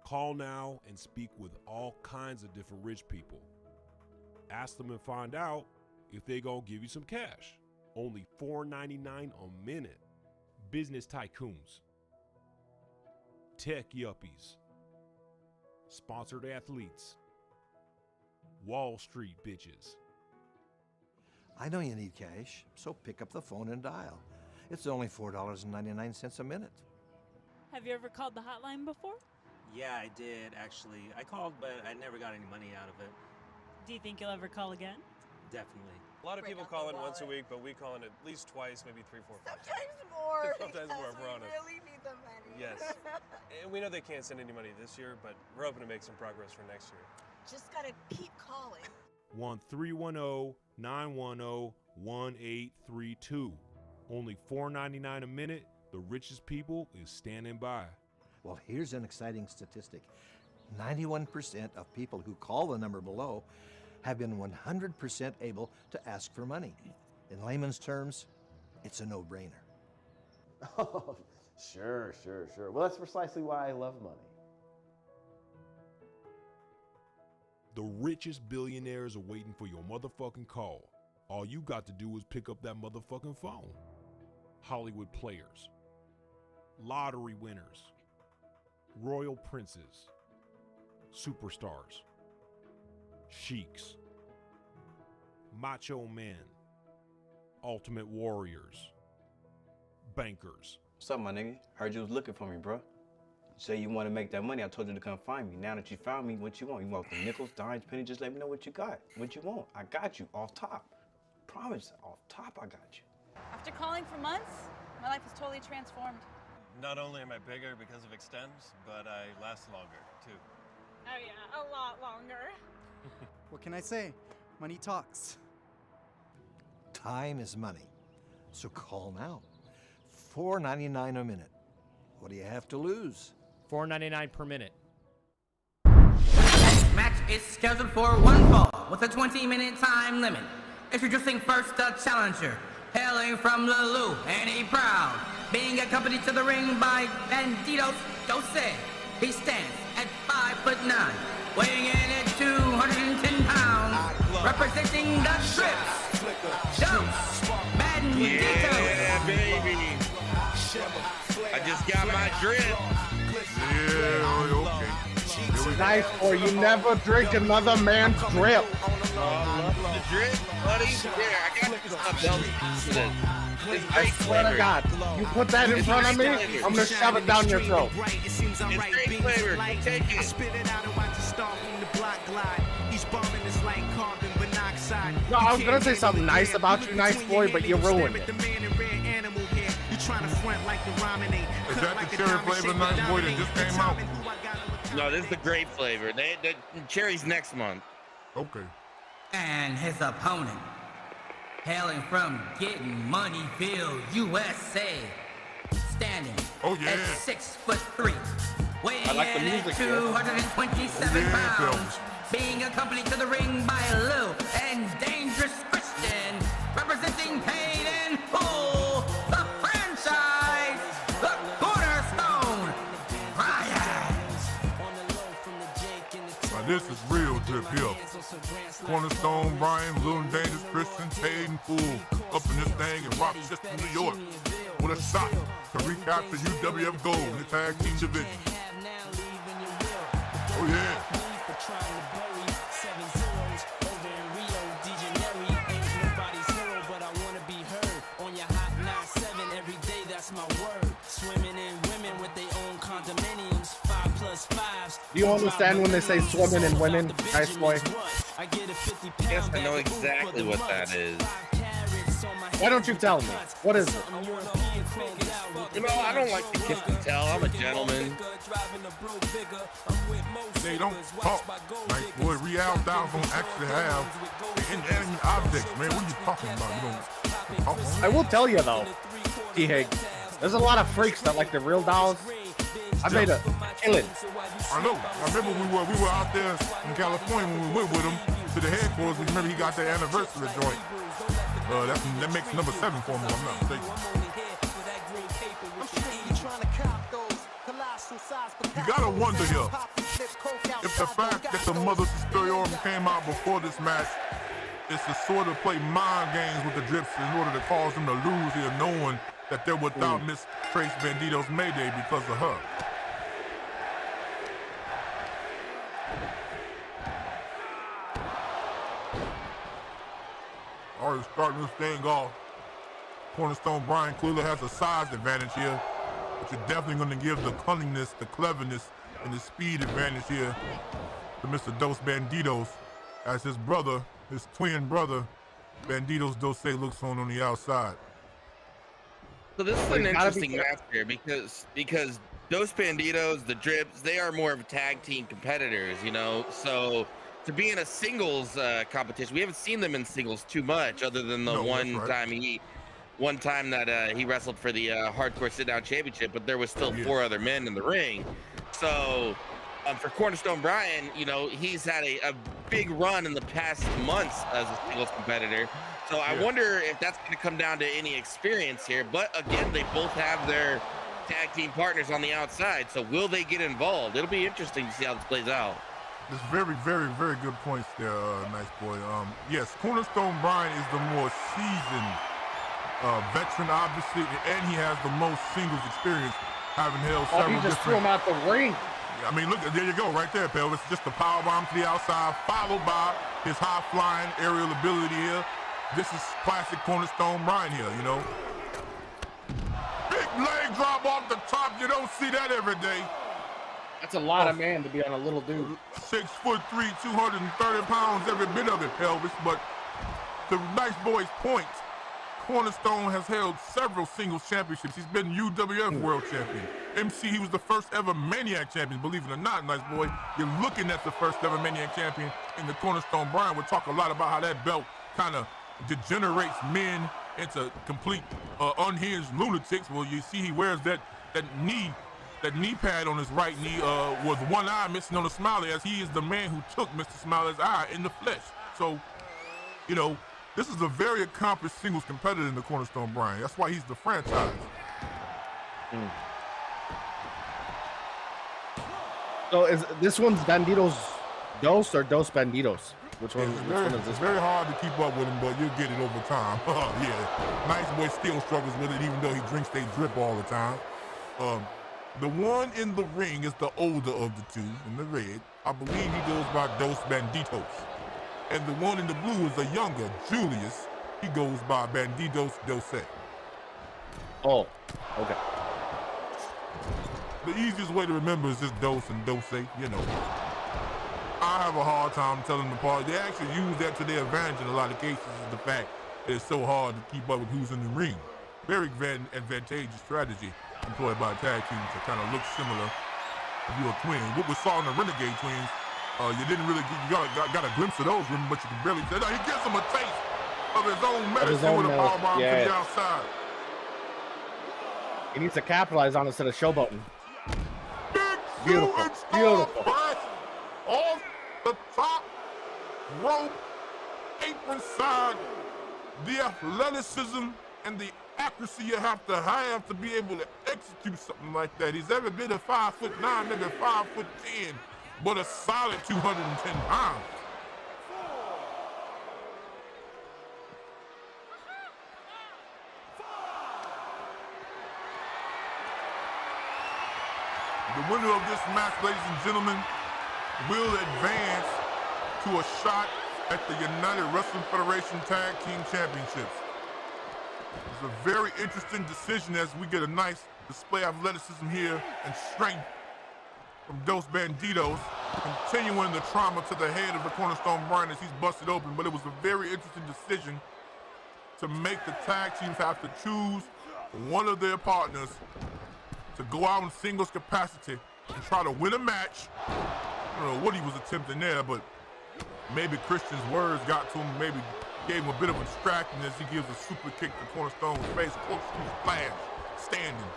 Call now and speak with all kinds of different rich people. Ask them and find out if they gonna give you some cash. Only $4.99 a minute. Business tycoons, tech yuppies, sponsored athletes, Wall Street bitches. I know you need cash, so pick up the phone and dial. It's only $4.99 a minute. Have you ever called the hotline before? Yeah, I did, actually. I called, but I never got any money out of it. Do you think you'll ever call again? Definitely. A lot of people call in once a week, but we call in at least twice, maybe 3, 4, 5. Sometimes more. Sometimes more, if we're honest. We really need the money. Yes. And we know they can't send any money this year, but we're hoping to make some progress for next year. Just gotta keep calling. 1-310-910-1832. Only $4.99 a minute. The richest people is standing by. Well, here's an exciting statistic. 91% of people who call the number below have been 100% able to ask for money. In layman's terms, it's a no-brainer. Oh, sure. Well, that's precisely why I love money. The richest billionaires are waiting for your motherfucking call. All you got to do is pick up that motherfucking phone. Hollywood players, lottery winners, royal princes, superstars, sheiks, macho men, ultimate warriors, bankers. What's up, my nigga? Heard you was looking for me, bro. You say you want to make that money. I told you to come find me. Now that you found me, what you want? You want the nickels, dimes, pennies? Just let me know what you got. What you want? I got you off top. Promise, off top, I got you. After calling for months, my life is totally transformed. Not only am I bigger because of Extends, but I last longer, too. Oh yeah, a lot longer. What can I say? Money talks. Time is money, so call now. $4.99 a minute. What do you have to lose? $4.99 per minute. Match is scheduled for one fall with a 20-minute time limit. Introducing first the challenger, hailing from Lulu, and he proud, being accompanied to the ring by Bandidos Jose. He stands at 5'9", weighing in at 210 pounds, representing the Strips, Dose Bandidos. Yeah, baby. I just got my drip. Yeah, okay. Nice boy, you never drink another man's drip. The drip, buddy. There, I got this stuff else to this. It's I great swear to flavor. God, you put that in front of me, I'm gonna shove it down your throat. It's great flavor. Take it. No, I was gonna say something nice about you, nice boy, but you ruined it. Is that the cherry flavor nice boy that just came out? No, this is the grape flavor. The cherry's next month. Okay. And his opponent, hailing from Getting Moneyville, USA, standing at 6'3", weighing I like the in music, at yeah. 227 pounds, being accompanied to the ring by Lou and Dangerous Christian, representing Paid in Full, the franchise, the Cornerstone, Brian. Now this is real drip here. Cornerstone, Brian, Little Dangerous Christian, Paid in Full, up in this thing in Rochester, New York, with a shot to recapture UWF gold in the tag team division. Oh yeah. Do you understand when they say swimming in women, nice boy? Yes, I know exactly what that is. Why don't you tell me? What is it? You know, I don't like to kiss and tell. I'm a gentleman. They don't talk. Nice boy, Real Dolls don't actually have inanimate objects, man. What are you talking about? You don't talk. I will tell you though, T-Hig, there's a lot of freaks that like the real dolls. I made a killing. I know. I remember we were out there in California when we went with him to the headquarters. Remember he got their anniversary joint. That makes number 7 for me, if I'm not mistaken. You gotta wonder here if the fact that the Mother Superiority came out before this match is to sort of play mind games with the Drips in order to cause them to lose here, knowing that they're without Miss Trace Bandito's Mayday because of her. Already starting this thing off. Cornerstone Brian clearly has a size advantage here, but you're definitely going to give the cunningness, the cleverness, and the speed advantage here to Mr. Dos Banditos, as his brother, his twin brother, Banditos Dose looks on the outside. So this is an interesting match here because Dos Banditos, the Drips, they are more of tag team competitors, you know. So to be in a singles competition, we haven't seen them in singles too much, other than the one time that he wrestled for the Hardcore Sit Down Championship, but there was still 4 other men in the ring. So for Cornerstone Brian, you know, he's had a big run in the past months as a singles competitor. So I wonder if that's going to come down to any experience here. But again, they both have their tag team partners on the outside. So will they get involved? It'll be interesting to see how this plays out. There's very, very, very good points there, nice boy. Yes, Cornerstone Brian is the more seasoned veteran, obviously, and he has the most singles experience, having held several he just threw him out the ring. I mean, look, there you go, right there, Pel. It's just a power bomb to the outside, followed by his high-flying aerial ability here. This is classic Cornerstone Brian here, you know. Big leg drop off the top. You don't see that every day. That's a lot of man to be on a little dude. 6'3", 230 pounds, every bit of it, Pelvis. But to Nice Boy's point, Cornerstone has held several singles championships. He's been UWF World Champion. MC, he was the first ever Maniac Champion, believe it or not, Nice Boy. You're looking at the first ever Maniac Champion in the Cornerstone Brian. We'll talk a lot about how that belt kind of degenerates men into complete unhinged lunatics. Well, you see he wears that knee pad on his right knee with one eye missing on the Smiley, as he is the man who took Mr. Smiley's eye in the flesh. So, you know, this is a very accomplished singles competitor in the Cornerstone brand. That's why he's the franchise. So is this one's Banditos Dos or Dos Banditos? Which one is this? It's very hard to keep up with him, but you'll get it over time. Yeah, Nice Boy still struggles with it, even though he drinks they drip all the time. The one in the ring is the older of the two, in the red. I believe he goes by Dos Banditos. And the one in the blue is the younger, Julius. He goes by Banditos Dose. Oh, okay. The easiest way to remember is just Dos and Dose, you know. I have a hard time telling them apart. They actually use that to their advantage in a lot of cases, is the fact that it's so hard to keep up with who's in the ring. Very advantageous strategy employed by tag teams to kind of look similar if you're a twin. What we saw in the Renegade Twins, you didn't really got a glimpse of those, but you can barely tell. He gives them a taste of his own medicine with a powerbomb to the outside. He needs to capitalize on it instead of showboating. Beautiful, beautiful. Press off the top rope, apron side, the athleticism and the accuracy you have to be able to execute something like that. He's every bit of 5'9", maybe 5'10", but a solid 210 pounds. The winner of this match, ladies and gentlemen, will advance to a shot at the United Wrestling Federation Tag Team Championships. It's a very interesting decision as we get a nice display of athleticism here and strength from Dos Banditos, continuing the trauma to the head of the Cornerstone brand as he's busted open. But it was a very interesting decision to make the tag teams have to choose one of their partners to go out in singles capacity and try to win a match. I don't know what he was attempting there, but maybe Christian's words got to him, maybe gave him a bit of a distraction as he gives a super kick to Cornerstone's face, corkscrew splash, standing.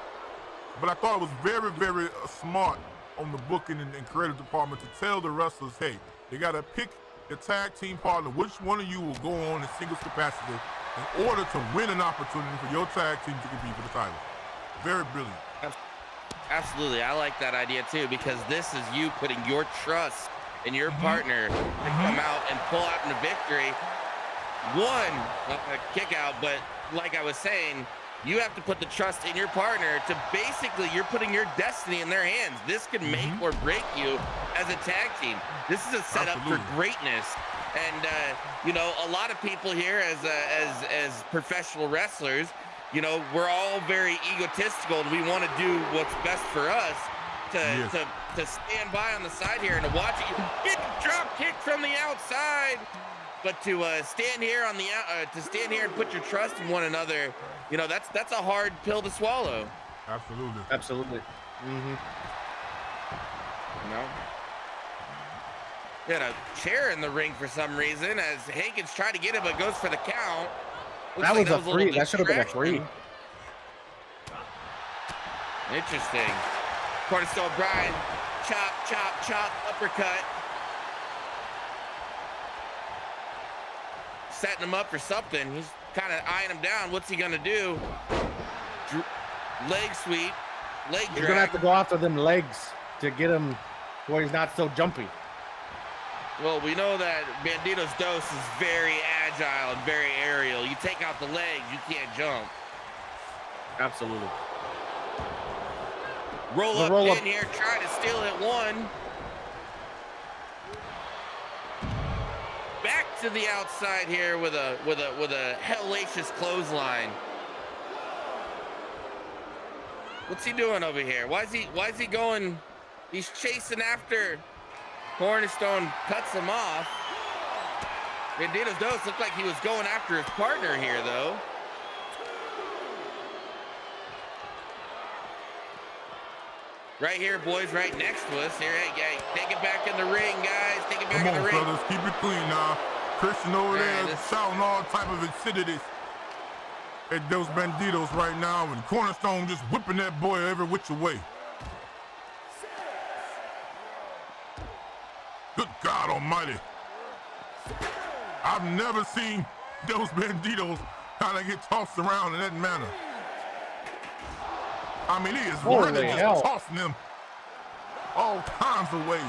But I thought it was very, very smart on the booking and creative department to tell the wrestlers, hey, you gotta pick your tag team partner, which one of you will go on in singles capacity in order to win an opportunity for your tag team to compete for the title. Very brilliant. Absolutely, I like that idea too, because this is you putting your trust in your partner to come out and pull out in a victory. One, a kick out, but like I was saying, you have to put the trust in your partner to basically, you're putting your destiny in their hands. This can make or break you as a tag team. This is a setup for greatness. And, you know, a lot of people here as professional wrestlers, you know, we're all very egotistical and we want to do what's best for us to stand by on the side here and to watch it. Get the drop kick from the outside. But to stand here on the to stand here and put your trust in one another, you know, that's a hard pill to swallow. Absolutely. Absolutely. You know, he had a chair in the ring for some reason as Hankins tried to get it, but goes for the count. That was a free. That should have been a free. Interesting. Cornerstone Brian, chop, chop, chop, uppercut. Setting him up for something. He's kind of eyeing him down. What's he gonna do? Leg sweep, leg drag. He's gonna have to go after them legs to get him where he's not so jumpy. Well, we know that Banditos Dos is very agile and very aerial. You take out the legs, you can't jump. Absolutely. Roll up in here, try to steal it one. Back to the outside here with a hellacious clothesline. What's he doing over here? Why is he going? He's chasing after. Cornerstone cuts him off. Banditos Dos looked like he was going after his partner here, though. Right here, boys, right next to us. Here, hey, take it back in the ring, guys. Take it back in the ring. Come on, fellas, keep it clean now. Christian over there shouting all type of insidious at those Banditos right now, and Cornerstone just whipping that boy every which way. Good God Almighty. I've never seen those Banditos kind of get tossed around in that manner. I mean, he is really just tossing them all kinds of ways.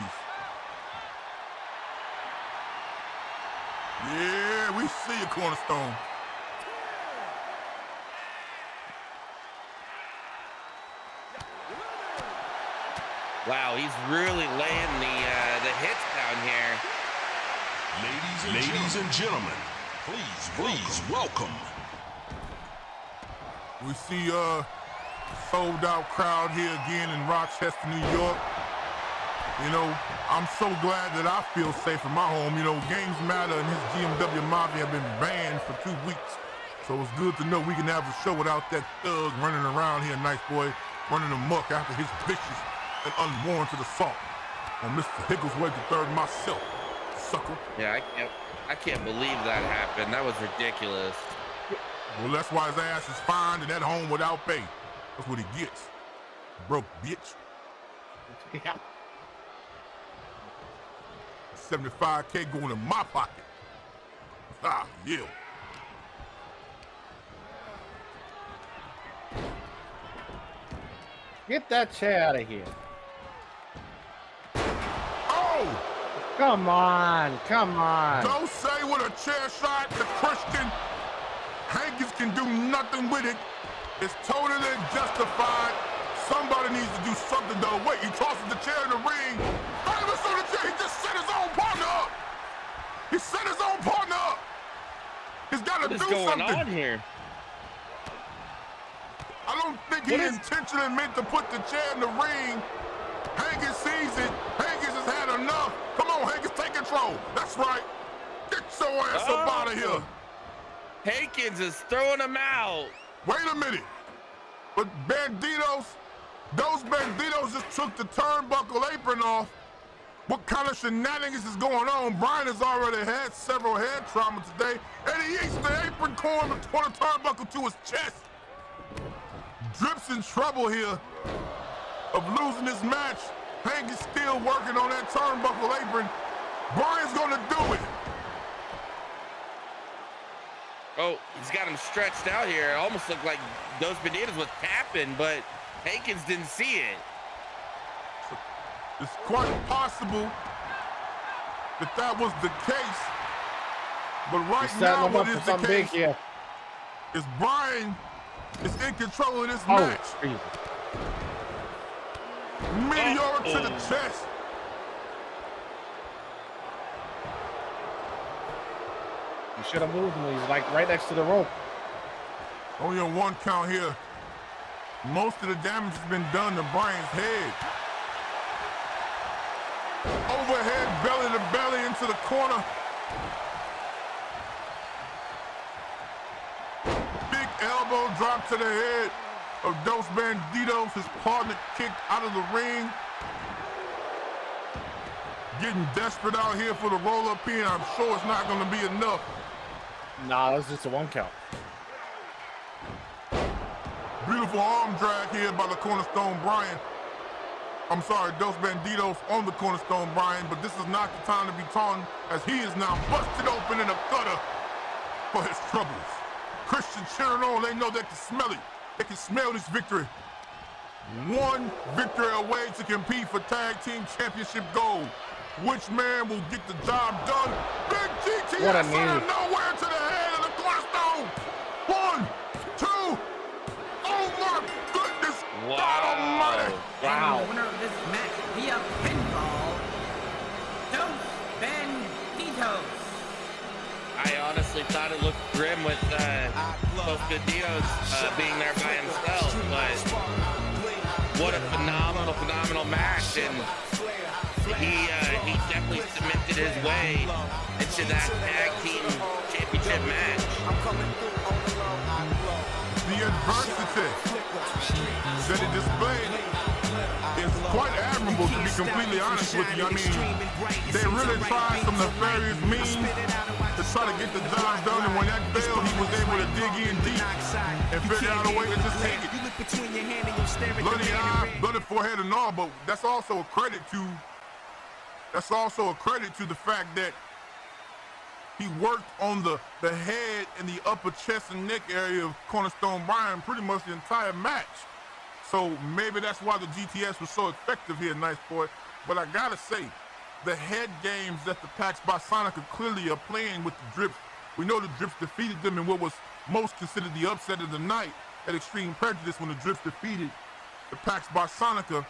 Yeah, we see you, Cornerstone. Wow, he's really laying the hits down here. Ladies and gentlemen, please welcome. We see a sold-out crowd here again in Rochester, New York. You know, I'm so glad that I feel safe in my home. You know, Games Matter and his GMW Mafia have been banned for 2 weeks. So it's good to know we can have a show without that thug running around here, nice boy, running amok after his vicious and unwarranted assault on Mr. Higglesworth III myself, sucker. Yeah, I can't believe that happened. That was ridiculous. Well, that's why his ass is fined and at home without pay. That's what he gets. Broke bitch. Yeah. 75K going in my pocket. Ah, yeah. Get that chair out of here. Oh! Come on, come on. Don't say with a chair shot to Christian. Hankins can do nothing with it. It's totally justified. Somebody needs to do something though. Wait, he tosses the chair in the ring. Famous on the chair. He just set his own partner up. He set his own partner up. He's got to do something. What is going on here? I don't think he intentionally meant to put the chair in the ring. Hankins sees it. Hankins has had enough. Come on, Hankins, take control. That's right. Get your ass up out of here. Hankins is throwing him out. Wait a minute. But Banditos, those Banditos just took the turnbuckle apron off. What kind of shenanigans is going on? Brian has already had several head trauma today, and he eats the apron corn and tore the turnbuckle to his chest. Drip's in trouble here of losing this match. Hank is still working on that turnbuckle apron. Brian's gonna do it. Oh, he's got him stretched out here. It almost looked like those Banditas was tapping, but Hankins didn't see it. It's quite possible that that was the case. But right now, what is the case is Brian is in control of this match. Meteor to the chest. You should have moved him. He's like right next to the rope. Only on 1 count here. Most of the damage has been done to Brian's head. Overhead, belly to belly into the corner. Big elbow drop to the head of Dos Banditos. His partner kicked out of the ring. Getting desperate out here for the roll-up pin. I'm sure it's not going to be enough. Nah, that's just a 1 count. Beautiful arm drag here by the Cornerstone Brian. I'm sorry, Dos Banditos on the Cornerstone Brian, but this is not the time to be taunting as he is now busted open in a gutter for his troubles. Christian cheering on, they know they can smell it. They can smell this victory. 1 victory away to compete for Tag Team Championship gold. Which man will get the job done? Big GTS out of nowhere to the head of the Cornerstone. 1, 2. Oh my goodness. Wow. God almighty. And the winner of this match via pinfall, Dos Banditos. I honestly thought it looked grim with Dos Banditos being there by himself, but what a phenomenal match, and he definitely cemented his way into that tag team championship match. The adversity that he displayed is quite admirable, to be completely honest with you. I mean, they really tried some nefarious means to try to get the job done, and when that failed, he was able to dig in deep and figure out a way to just take it. Bloody eye, bloody forehead and all, but that's also a credit to the fact that He worked on the head and the upper chest and neck area of Cornerstone Brian pretty much the entire match. So maybe that's why the GTS was so effective here, Nice Boy. But I gotta say, the head games that the Pax Bisonica clearly are playing with the Drips. We know the Drips defeated them in what was most considered the upset of the night at Extreme Prejudice when the Drips defeated the Pax Bisonica.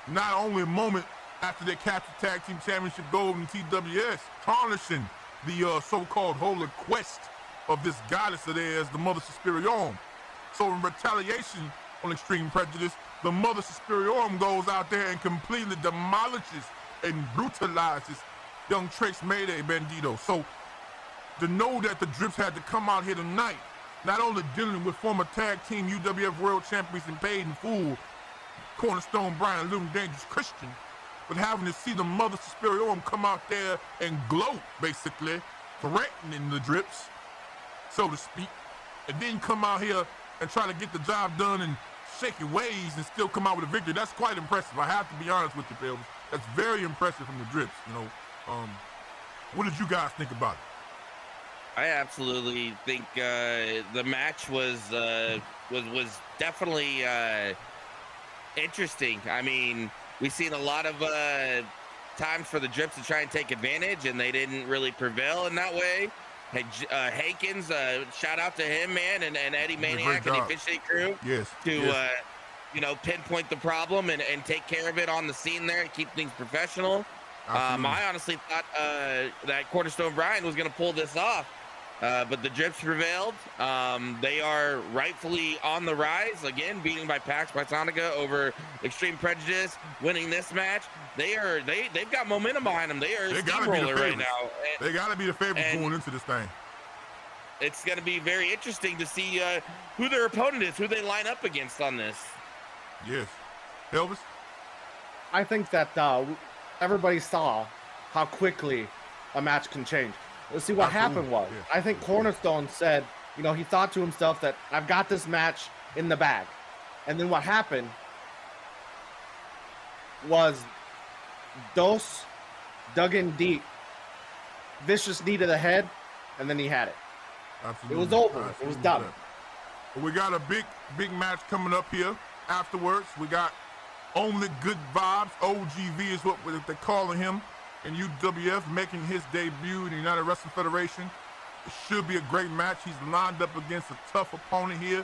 Not only a moment after they captured Tag Team Championship gold in TWS, tarnishing the so-called holy quest of this goddess of theirs, the Mother Suspiriorum. So in retaliation on Extreme Prejudice, the Mother Suspiriorum goes out there and completely demolishes and brutalizes young Trace Mayday Bandito. So to know that the Drips had to come out here tonight, not only dealing with former tag team UWF World Champions and paid in full, Cornerstone Brian, Little Dangerous Christian, but having to see the Mother Suspiriorum come out there and gloat, basically, threatening the Drips, so to speak, and then come out here and try to get the job done in shaky ways and still come out with a victory. That's quite impressive. I have to be honest with you, Phil. That's very impressive from the Drips. You know, what did you guys think about it? I absolutely think the match was definitely interesting. I mean, we've seen a lot of times for the Drips to try and take advantage, and they didn't really prevail in that way. Hey, Hankins, shout out to him, man, and Eddie Maniac and the officiating crew to you know, pinpoint the problem and take care of it on the scene there and keep things professional. I honestly thought that Cornerstone Brian was going to pull this off, but the Drips prevailed. They are rightfully on the rise again, beating by Pax Bisonica over Extreme Prejudice, winning this match. They've got momentum behind them. They are a steamroller right now. They got to be the favorites going into this thing. It's going to be very interesting to see who their opponent is, who they line up against on this. Yes. Elvis? I think that everybody saw how quickly a match can change. Let's see what happened was. I think Cornerstone said, you know, he thought to himself that I've got this match in the bag. And then what happened was Dos dug in deep. Vicious knee to the head, and then he had it. Absolutely. It was over. It was done. We got a big match coming up here afterwards. We got Only Good Vibes, OGV is what they're calling him, in UWF, making his debut in the United Wrestling Federation. It should be a great match. He's lined up against a tough opponent here.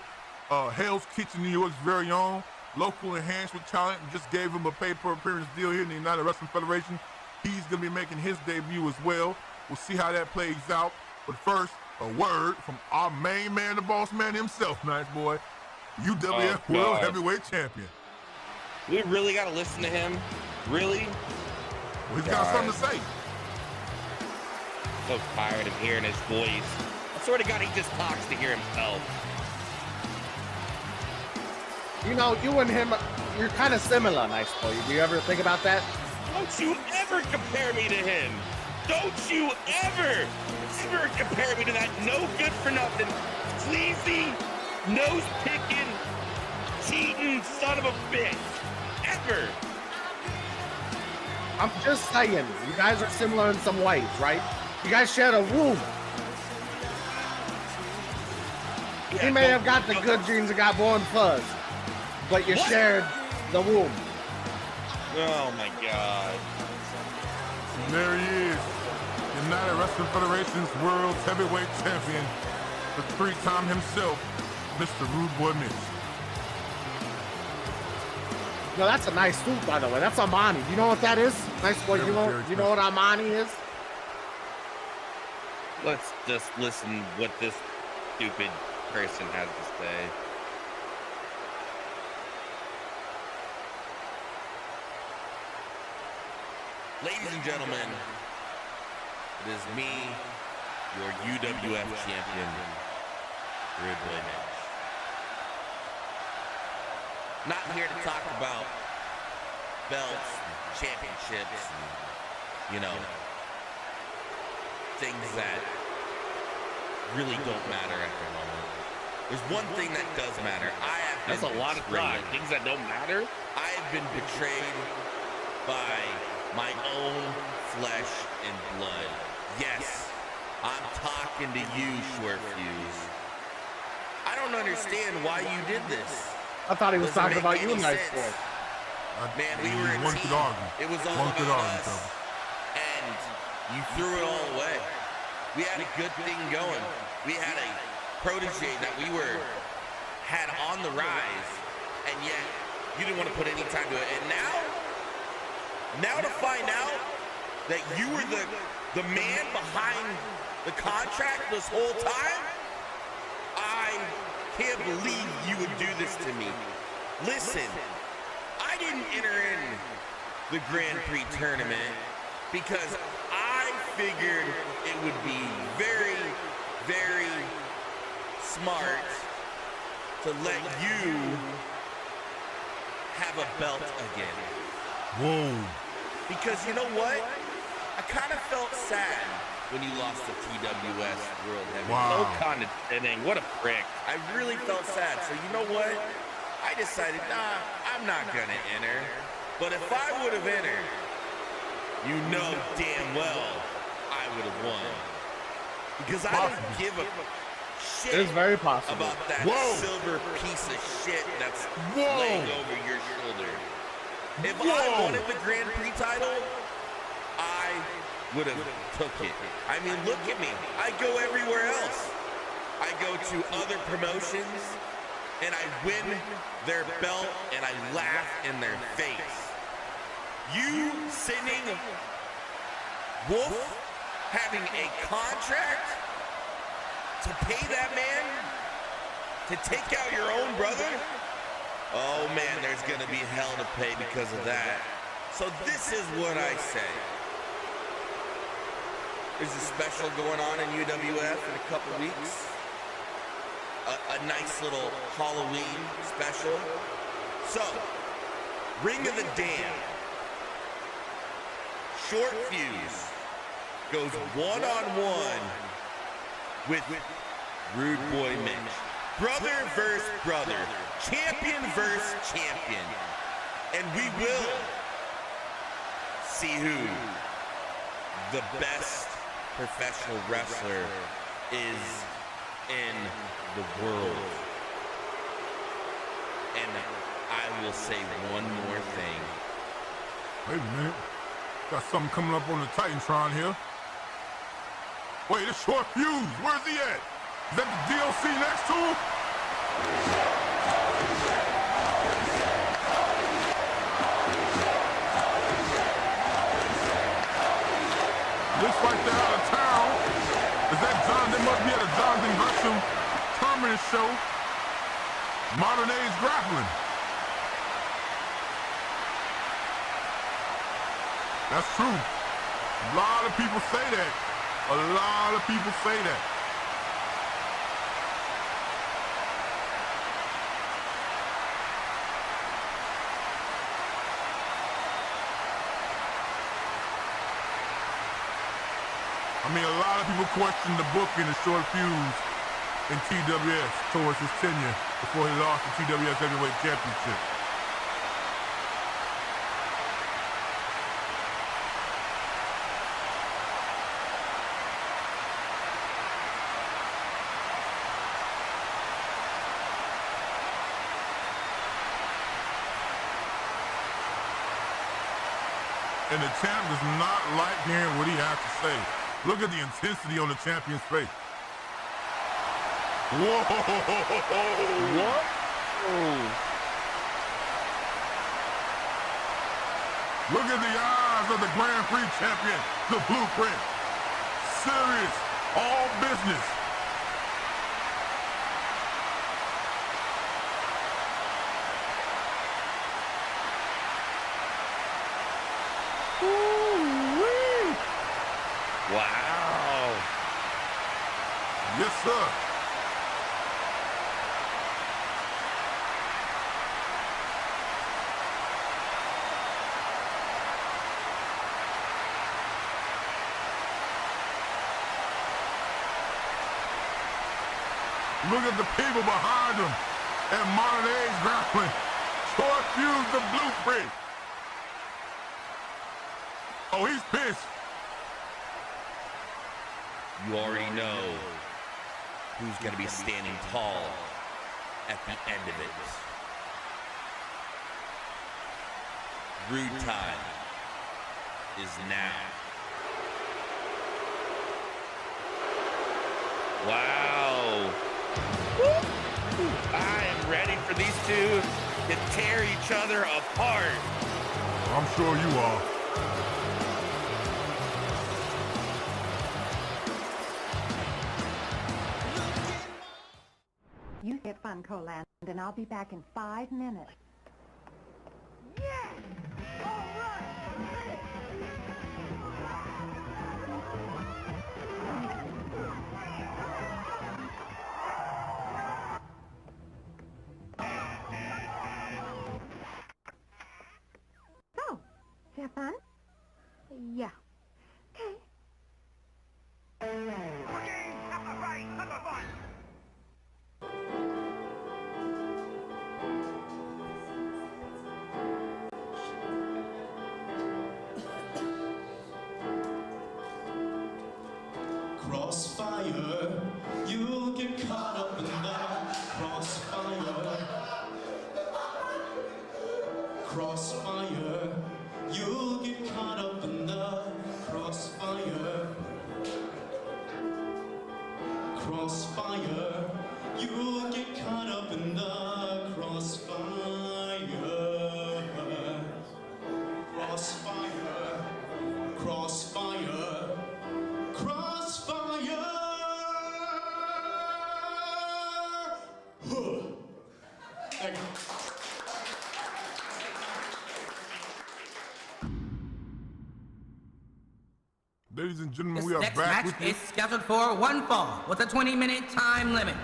Hell's Kitchen, New York's very own. Local enhancement talent, just gave him a pay-per appearance deal here in the United Wrestling Federation. He's going to be making his debut as well. We'll see how that plays out. But first, a word from our main man, the boss man himself, Nice Boy, UWF World Heavyweight Champion. We really got to listen to him? Really? Well, he's got something to say. So tired of hearing his voice. I swear to God, he just talks to hear himself. You know, you and him, you're kind of similar, Nice Boy. Do you ever think about that? Don't you ever compare me to him. Don't you ever compare me to that no good for nothing, sleazy, nose-picking, cheating son of a bitch. Ever. I'm just saying, you guys are similar in some ways, right? You guys share a womb. He may have got the good genes and got born fuzz, but you shared the womb. Oh my God. And there he is, United Wrestling Federation's World Heavyweight Champion, the three-time himself, Mr. Rude Boy Mitch. No, that's a nice suit, by the way. That's Armani. Do you know what that is? Nice Boy, you know what Armani is? Let's just listen what this stupid person has to say. Ladies and gentlemen, it is me, your UWF champion, Rude Boy Mitch. Not here to talk about belts, and championships, and, you know, things that really don't matter at the moment. There's one thing that does matter. That's a lot of things that don't matter. I have been betrayed by my own flesh and blood. Yes, I'm talking to you, Short Fuse. I don't understand why you did this. I thought he was Doesn't talking about make you, any nice sense. boy. Man, we were a One team. could argue. It was all One could about argue, us. Toby. And you threw it all away. We had a good thing going. We had a protege that we had on the rise, and yet you didn't want to put any time to it. And now to find out that you were the man behind the contract this whole time, I can't believe you would do this to me. Listen, I didn't enter in the Grand Prix tournament because I figured it would be very, very smart to let you have a belt again. Whoa. Because you know what? I kind of felt sad when you lost the TWS World Heavyweight. Wow. No condescending. What a prick. I really felt sad. So you know what? I decided, nah, I'm not going to enter. But if I would have entered, you know damn well I would have won. Because I don't give a shit It is very possible. about that silver piece of shit that's laying over your shoulder. If I wanted the Grand Prix title, I would have took it. I mean, look at me. I go everywhere else. I go to other promotions, and I win their belt, and I laugh in their face. You sending Wolf having a contract to pay that man to take out your own brother? Oh man, there's gonna be hell to pay because of that. So this is what I say. There's a special going on in UWF in a couple weeks. A nice little Halloween special. So, Ring of the Damned. Short Fuse goes one-on-one with Rude Boy Mitch. Brother versus brother. Champion versus champion. And we will see who the best professional wrestler is in the world. And I will say one more thing. Wait a minute. Got something coming up on the Titantron here. Wait, it's Short Fuse. Where's he at? Is that the DLC next to him? Looks like they're out of town. Is that John? They must be at a Jonathan Gresham Terminus show. Modern Age Grappling. That's true. A lot of people say that. A lot of people say that. I mean, a lot of people question the booking of Short Fuse in TWS towards his tenure before he lost the TWS Heavyweight Championship. And the champ does not like hearing what he has to say. Look at the intensity on the champion's face. Whoa! What? Look at the eyes of the Grand Prix champion, the Blueprint. Serious, all business. Ooh-wee. Wow. Yes, sir. Look at the people behind him at Modern Age Grappling. Short Fuse, the Blueprint. Oh, he's pissed. You already know who's going to be standing tall at the end of it. Rude time is now. Wow. I am ready for these two to tear each other apart. I'm sure you are. You get fun, Coland, and I'll be back in 5 minutes. So, have fun? Yeah. Okay. Crossfire, you'll get caught up in the crossfire. Crossfire, you'll get caught up in the crossfire. Crossfire, you'll get caught up in the crossfire. Crossfire, crossfire. Crossfire! Thank you. Ladies and gentlemen, This we are next back match with is scheduled for one fall with a 20-minute time limit.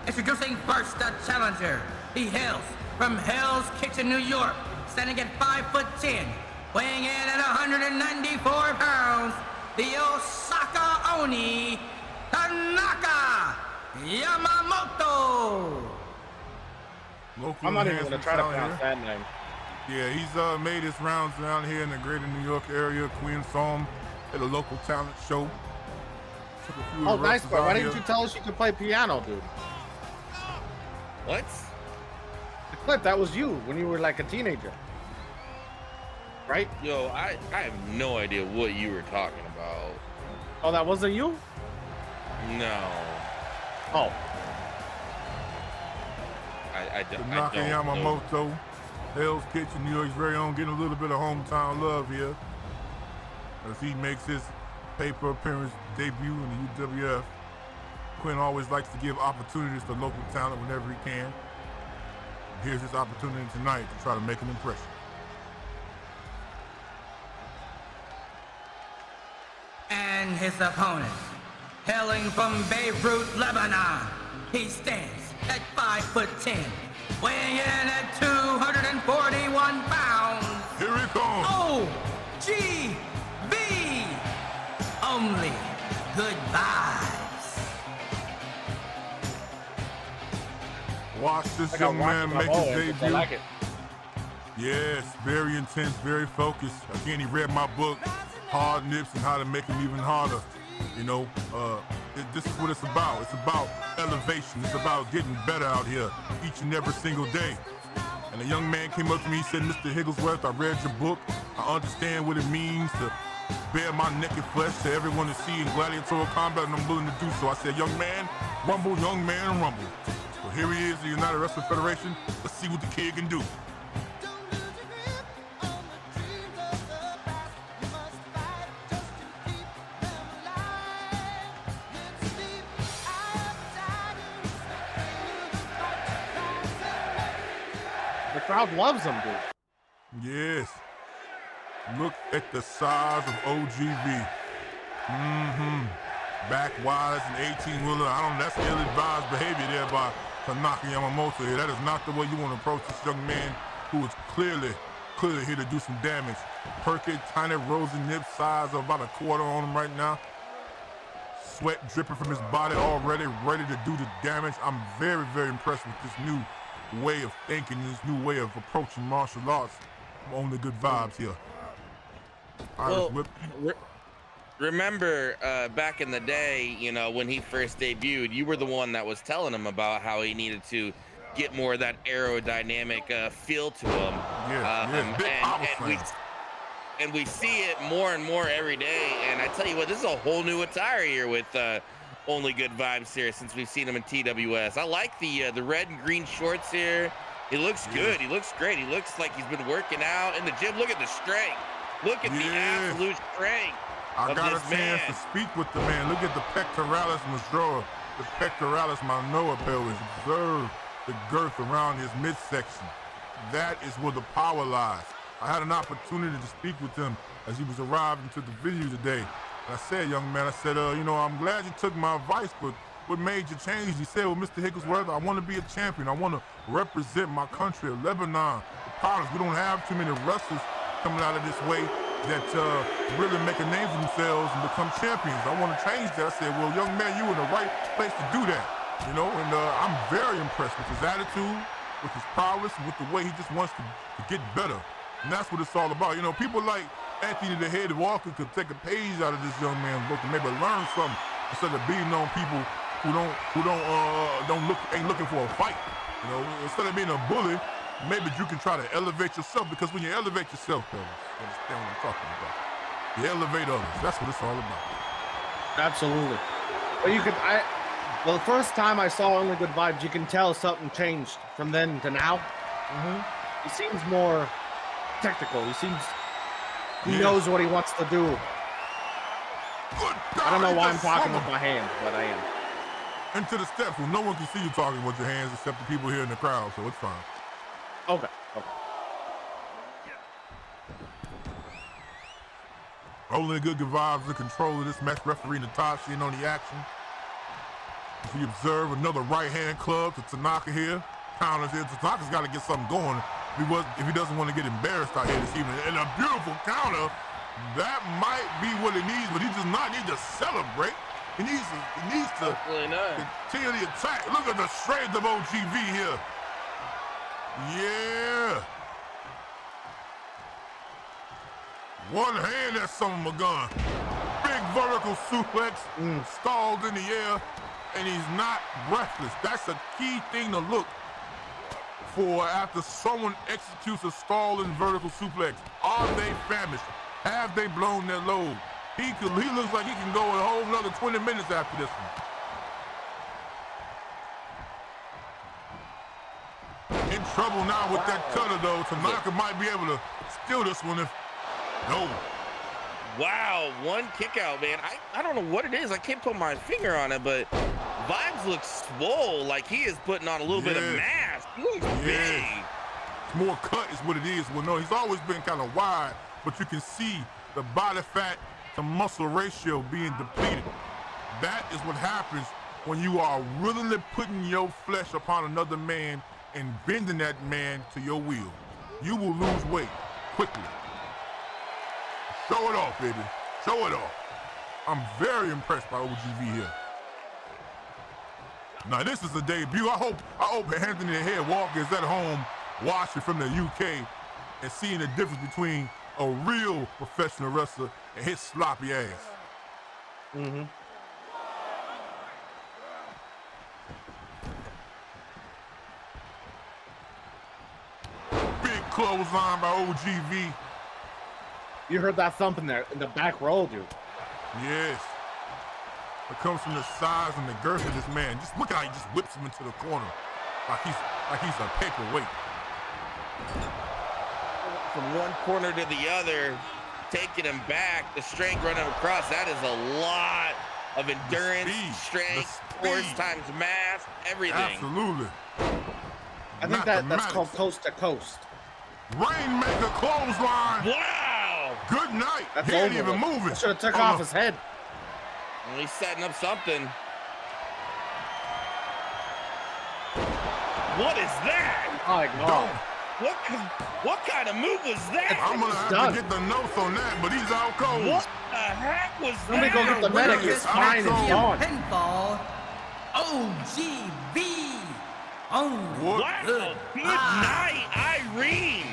Introducing first the challenger. He hails from Hell's Kitchen, New York, standing at 5'10", weighing in at 194 pounds. The Osaka Oni, Tanaka Yamamoto. Local I'm not even handsome gonna try to talent pronounce here. that name. Yeah, he's made his rounds around here in the greater New York area. Queen saw him at a local talent show. Took a few Oh, of the nice, wrestlers but why out didn't here. you tell us you could play piano, dude? What? The clip, that was you when you were like a teenager. Right? Yo, I have no idea what you were talking about. Oh, that wasn't you? No. Oh. I don't Tanaka know. Yamamoto, Hell's Kitchen, New York's very own, getting a little bit of hometown love here as he makes his paper appearance debut in the UWF. Quinn always likes to give opportunities to local talent whenever he can. Here's his opportunity tonight to try to make an impression. And his opponent, hailing from Beirut, Lebanon, he stands at 5'10", weighing in at 241 pounds. Here he comes. OGV. Only good vibes. Watch this I young got man watching make my his boy, debut. I like it. Yes, very intense, very focused. Again, he read my book, Hard Nips and How to Make Them Even Harder. You know, this is what it's about. It's about elevation. It's about getting better out here each and every single day. And a young man came up to me, he said, Mr. Higglesworth, I read your book. I understand what it means to bare my naked flesh to everyone to see in gladiatorial combat, and I'm willing to do so. I said, young man, rumble, rumble. So here he is, the United Wrestling Federation. Let's see what the kid can do. The crowd loves him, dude. Yes. Look at the size of OGV. Back wise and 18-wheeler. I don't know, that's ill-advised behavior there by Tanaka Yamamoto here. That is not the way you want to approach this young man who is clearly here to do some damage. Perky, tiny rosy nip size of about a quarter on him right now. Sweat dripping from his body already, ready to do the damage. I'm very, very impressed with this new way of thinking, this new way of approaching martial arts. Only good vibes here. Irish whip. remember back in the day, you know, when he first debuted, you were the one that was telling him about how he needed to get more of that aerodynamic feel to him. And we see it more and more every day. And I tell you what, this is a whole new attire here with Only Good Vibes here since we've seen him in TWS. I like the red and green shorts here. He looks good. He looks great. He looks like he's been working out in the gym. Look at the strength. Look at the absolute strength. I got a chance to speak with the man. Look at the pectoralis major, the pectoralis minor pelvis. Observe the girth around his midsection. That is where the power lies. I had an opportunity to speak with him as he was arriving to the venue today. And I said, young man, I said, you know, I'm glad you took my advice, but what made you change? He said, well, Mr. Higglesworth, I want to be a champion. I want to represent my country of Lebanon. The problem is we don't have too many wrestlers coming out of this way that really make a name for themselves and become champions. I want to change that. I said, well, young man, you in the right place to do that. You know, and I'm very impressed with his attitude, with his prowess, and with the way he just wants to get better. And that's what it's all about. You know, people like Anthony the Head Walker could take a page out of this young man's book and maybe learn something instead of being on people who ain't looking for a fight. You know, instead of being a bully, maybe you can try to elevate yourself, because when you elevate yourself, fellas, you understand what I'm talking about. You elevate others. That's what it's all about. Absolutely. But well, the first time I saw Only Good Vibes, you can tell something changed from then to now. He seems more technical. He knows what he wants to do. I don't know why I'm talking with my hands, but I am. Into the steps where no one can see you talking with your hands except the people here in the crowd, so it's fine. Okay. Only Good Vibes in control of this match. Referee Natasha in on the action. We observe another right hand club to Tanaka here. Counters here. Tanaka's got to get something going if he doesn't want to get embarrassed out here this evening. And a beautiful counter. That might be what he needs, but he does not need to celebrate. He needs to continue the attack. Look at the strength of OGV here. Yeah. One hand, that's some of a gun. Big vertical suplex, stalled in the air, and he's not breathless. That's a key thing to look for after someone executes a stalling vertical suplex. Are they famished? Have they blown their load? He looks like he can go a whole another 20 minutes after this one. In trouble now with that cutter, though. Tanaka might be able to steal this one if... No. Wow, one kick out, man. I don't know what it is. I can't put my finger on it, but Vibes looks swole, like he is putting on a little bit of mass. He looks big. More cut is what it is. Well, no, he's always been kind of wide, but you can see the body fat to muscle ratio being depleted. That is what happens when you are willingly putting your flesh upon another man and bending that man to your will. You will lose weight quickly. Show it off, baby. Show it off. I'm very impressed by OGV here. Now this is a debut. I hope Anthony the Head Walker is at home watching from the UK and seeing the difference between a real professional wrestler and his sloppy ass. Big clothesline by OGV. You heard that thump in the back row, dude. Yes. It comes from the size and the girth of this man. Just look how he just whips him into the corner. Like he's a paperweight. From one corner to the other, taking him back, the strength running across, that is a lot of endurance, strength, force times mass, everything. Absolutely. I think that's called coast to coast. Rainmaker clothesline. Wow. Good night. That's he ain't even moving. Should have took off his head. Well, he's setting up something. What is that? Oh, no. What kind of move was that? I'm gonna have to get the notes on that, but he's out cold. What the heck was that? Let me go get the medic. His spine is gone. Pinfall, OGV. Wow. Good night, Irene.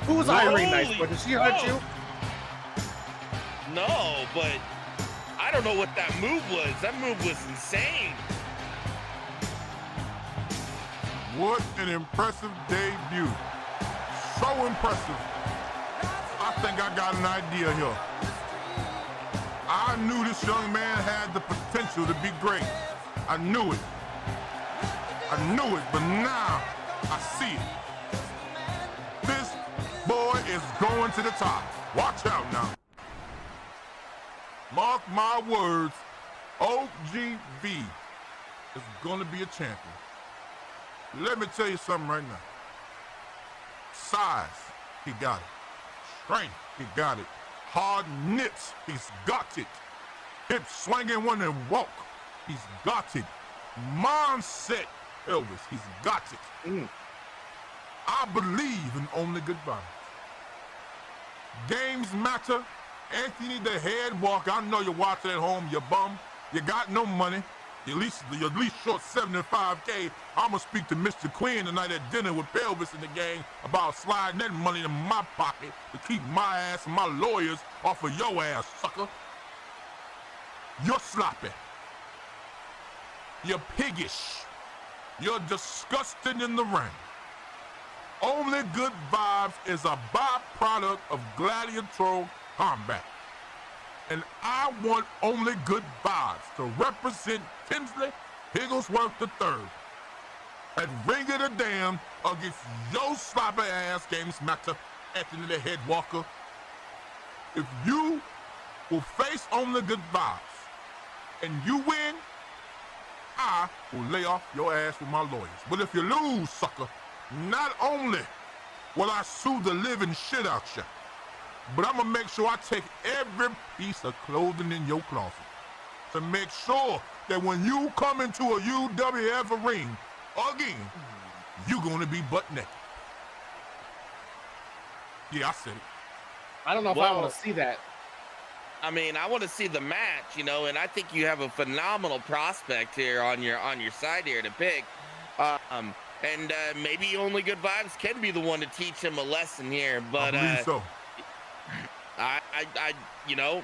Who was Irene nice for? Did she hurt you? No, but I don't know what that move was. That move was insane. What an impressive debut. So impressive. I think I got an idea here. I knew this young man had the potential to be great. I knew it. But now I see it. This boy is going to the top. Watch out now. Mark my words, OGV is going to be a champion. Let me tell you something right now. Size, he got it. Strength, he got it. Hard knits, he's got it. Hip swinging when they walk, he's got it. Mindset, Elvis, he's got it. I believe in only good vibes. Games matter. Anthony the head walker, I know you're watching at home, you bum. You got no money. You're at least short 75K. I'ma speak to Mr. Quinn tonight at dinner with Elvis and the gang about sliding that money in my pocket to keep my ass and my lawyers off of your ass, sucker. You're sloppy. You're piggish. You're disgusting in the ring. Only good vibes is a byproduct of gladiatorial combat. And I want only good vibes to represent Tinsley Higglesworth III at Ring of the Damned against your sloppy ass Games Matter, Anthony the Head Walker. If you will face only good vibes and you win, I will lay off your ass with my lawyers. But if you lose, sucker, not only will I sue the living shit out you, but I'm gonna make sure I take every piece of clothing in your closet to make sure that when you come into a UWF ring again, you're gonna be butt naked. Yeah, I said it. I don't know if I want to see that. I mean, I want to see the match, you know, and I think you have a phenomenal prospect here on your side here to pick. And maybe only good vibes can be the one to teach him a lesson here. But I believe so. you know,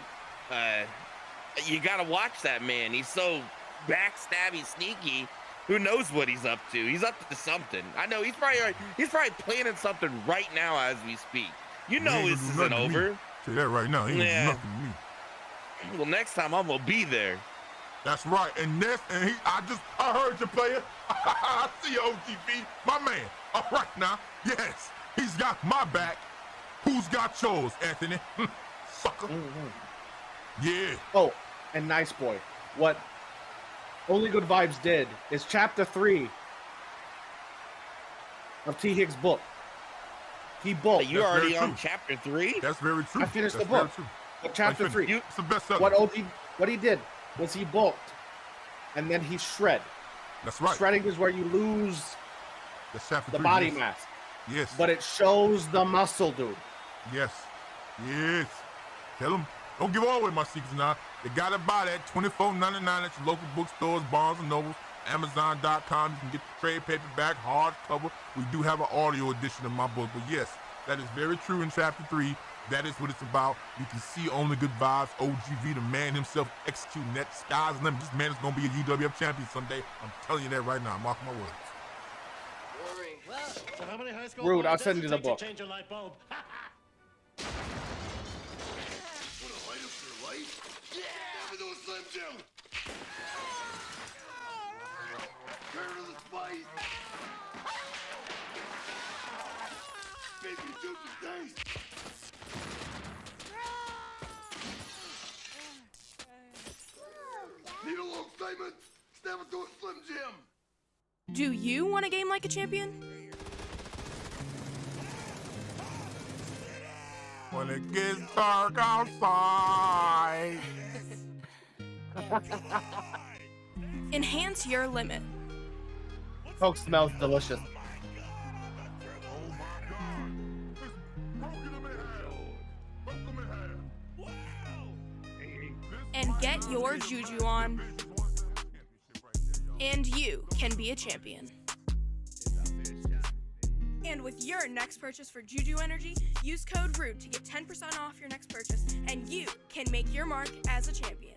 you gotta watch that man. He's so backstabby, sneaky. Who knows what he's up to? He's up to something. I know he's probably planning something right now as we speak. You know this isn't over. Say that right now. He ain't nothing to me. Well, next time I'm gonna be there. That's right. I heard you, player. I see you, OGV, my man. All right now. Yes, he's got my back. Who's got yours, Anthony? Sucker. Yeah. Oh, and Nice Boy. What Only Good Vibes did is Chapter 3 of T. Higgs' book. He booked. You're already on Chapter 3? That's very true. I finished the book. But Chapter 3. It's the best seller. What he did was he bulked, and then he shred. That's right. Shredding is where you lose the body mass. Yes. But it shows the muscle, dude. Yes. Yes. Tell them. Don't give all away my secrets now. They got to buy that $24.99 at your local bookstores, Barnes & Noble, Amazon.com. You can get the trade paperback, hardcover. We do have an audio edition of my book. But yes, that is very true in Chapter 3. That is what it's about. You can see Only Good Vibes, OGV, the man himself, executing that. Sky's the limit. This man is going to be a UWF champion someday. I'm telling you that right now. Mark my words. So how many high school Rude, I'll boys send you does the it take book. to change a light bulb? Wanna light up your light? Yeah! Have those Slim Jim! Tired of the spice? Baby, do the taste! Need a little excitement? Snap it to a Slim Jim! Do you want a game like a champion? When it gets dark outside. Enhance your limit. Coke smells delicious. And get your juju on. And you can be a champion. And with your next purchase for Juju Energy, use code ROOT to get 10% off your next purchase, and you can make your mark as a champion.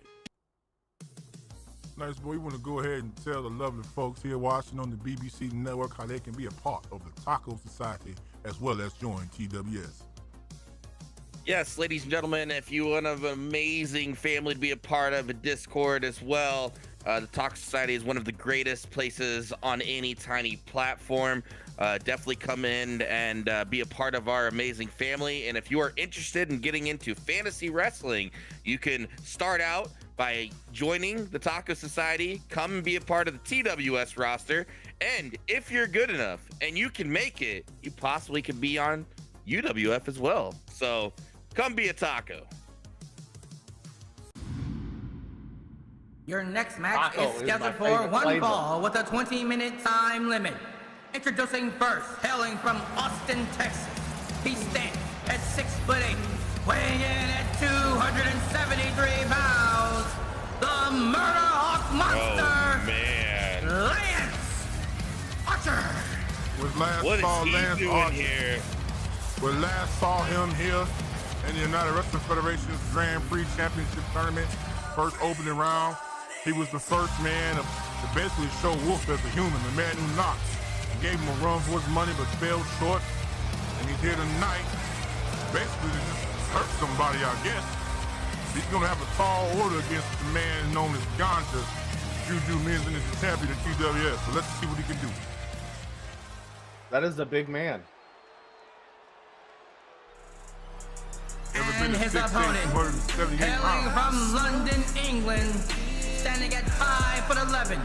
Nice, boy. We want to go ahead and tell the lovely folks here watching on the BBC network how they can be a part of the Taco Society as well as join TWS. Yes, ladies and gentlemen, if you want an amazing family to be a part of a Discord as well, the Taco Society is one of the greatest places on any tiny platform. Definitely come in and be a part of our amazing family. And if you are interested in getting into fantasy wrestling, you can start out by joining the Taco Society, come and be a part of the TWS roster. And if you're good enough and you can make it, you possibly could be on UWF as well. So come be a taco. Your next match Taco is is scheduled my for favorite one flavor. fall with a 20-minute time limit. Introducing first, hailing from Austin, Texas. He stands at 6'8", weighing in at 273 pounds. The Murder Hawk Monster, Oh, man. Lance Archer. What is he doing here? We last saw him here in the United Wrestling Federation's Grand Prix Championship Tournament, first opening round. He was the first man to basically show Wolf as a human, the man who knocked. Gave him a run for his money, but fell short. And he's here tonight, basically to just hurt somebody, I guess. He's gonna have a tall order against the man known as Ganja, Juju Men's and is the champion of TWS. So let's see what he can do. That is the big man. And his opponent, hailing from London, England, standing at 5'11",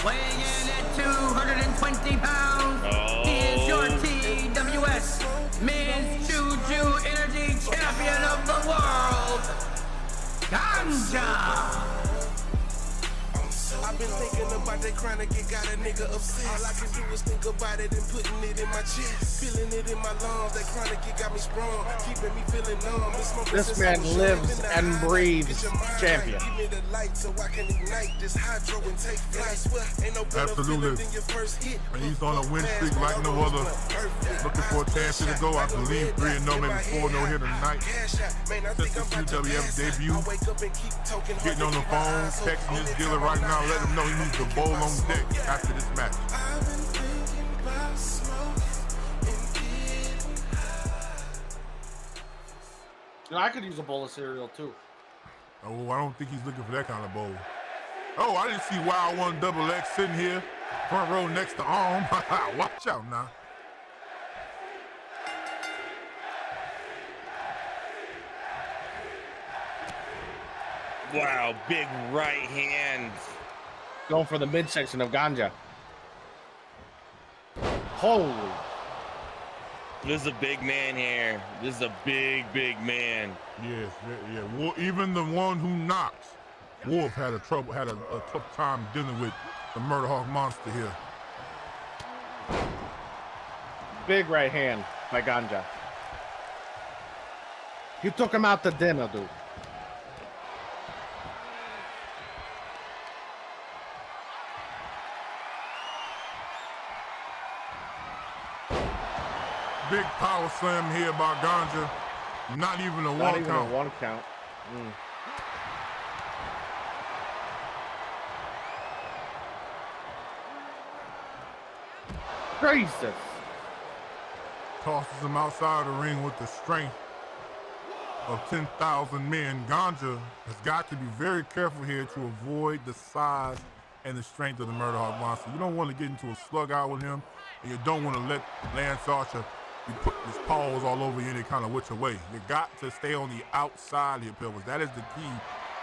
weighing in at 220 pounds. He is your TWS Men's Juju Energy Champion of the World, Ganja. I've been thinking about that chronic, it got a nigga obsessed. All I can do is think about it and putting it in my chest. Feeling it in my lungs, that chronic, it got me sprung. Keeping me feeling numb. This man lives and breathes champion. Give me the light so I can ignite this hydro and take flight. Swear, ain't no better feeling than your first hit. And he's on a win streak like no other. Looking for a chance to go. I believe 3-0, maybe 4-0 here tonight. Since his UWF debut. Getting on the phone, texting his dealer right now, let him know he needs a bowl on deck after this match. You know, I could use a bowl of cereal too. Oh, I don't think he's looking for that kind of bowl. Oh, I didn't see Wild One Double X sitting here, front row next to Arm. Watch out now. Wow, big right hand. Going for the midsection of Ganja. Holy. This is a big man here. This is a big, big man. Yes, yeah. Well, even the one who knocks, Wolf had a tough time dealing with the Murder Hawk Monster here. Big right hand by Ganja. He took him out to dinner, dude. Big power slam here by Ganja. Not even a one count. A one count. Jesus. Tosses him outside the ring with the strength of 10,000 men. Ganja has got to be very careful here to avoid the size and the strength of the Murder Hawk Monster. You don't want to get into a slug out with him, and you don't want to let Lance Archer put his paws all over you any kind of which way. You got to stay on the outside of your pelvis. That is the key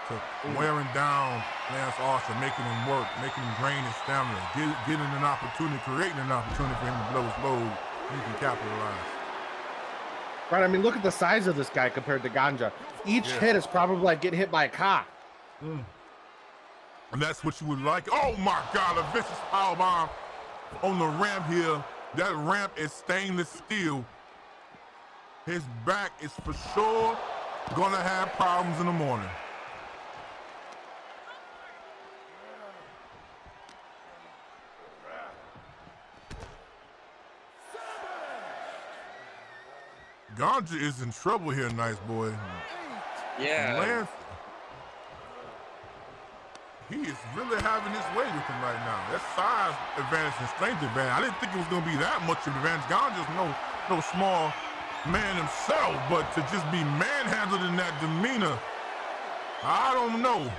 to wearing down Lance Archer, making him work, making him drain his stamina, getting an opportunity, creating an opportunity for him to blow his load. You can capitalize. Right, I mean, look at the size of this guy compared to Ganja. Each hit is probably like getting hit by a car. And that's what you would like. Oh my God, a vicious powerbomb on the ramp here. That ramp is stainless steel. His back is for sure gonna have problems in the morning. Ganja is in trouble here, nice boy. Yeah. Lance, he is really having his way with him right now. That's size advantage and strength advantage. I didn't think it was going to be that much of an advantage. Ganja's no small man himself, but to just be manhandled in that demeanor, I don't know.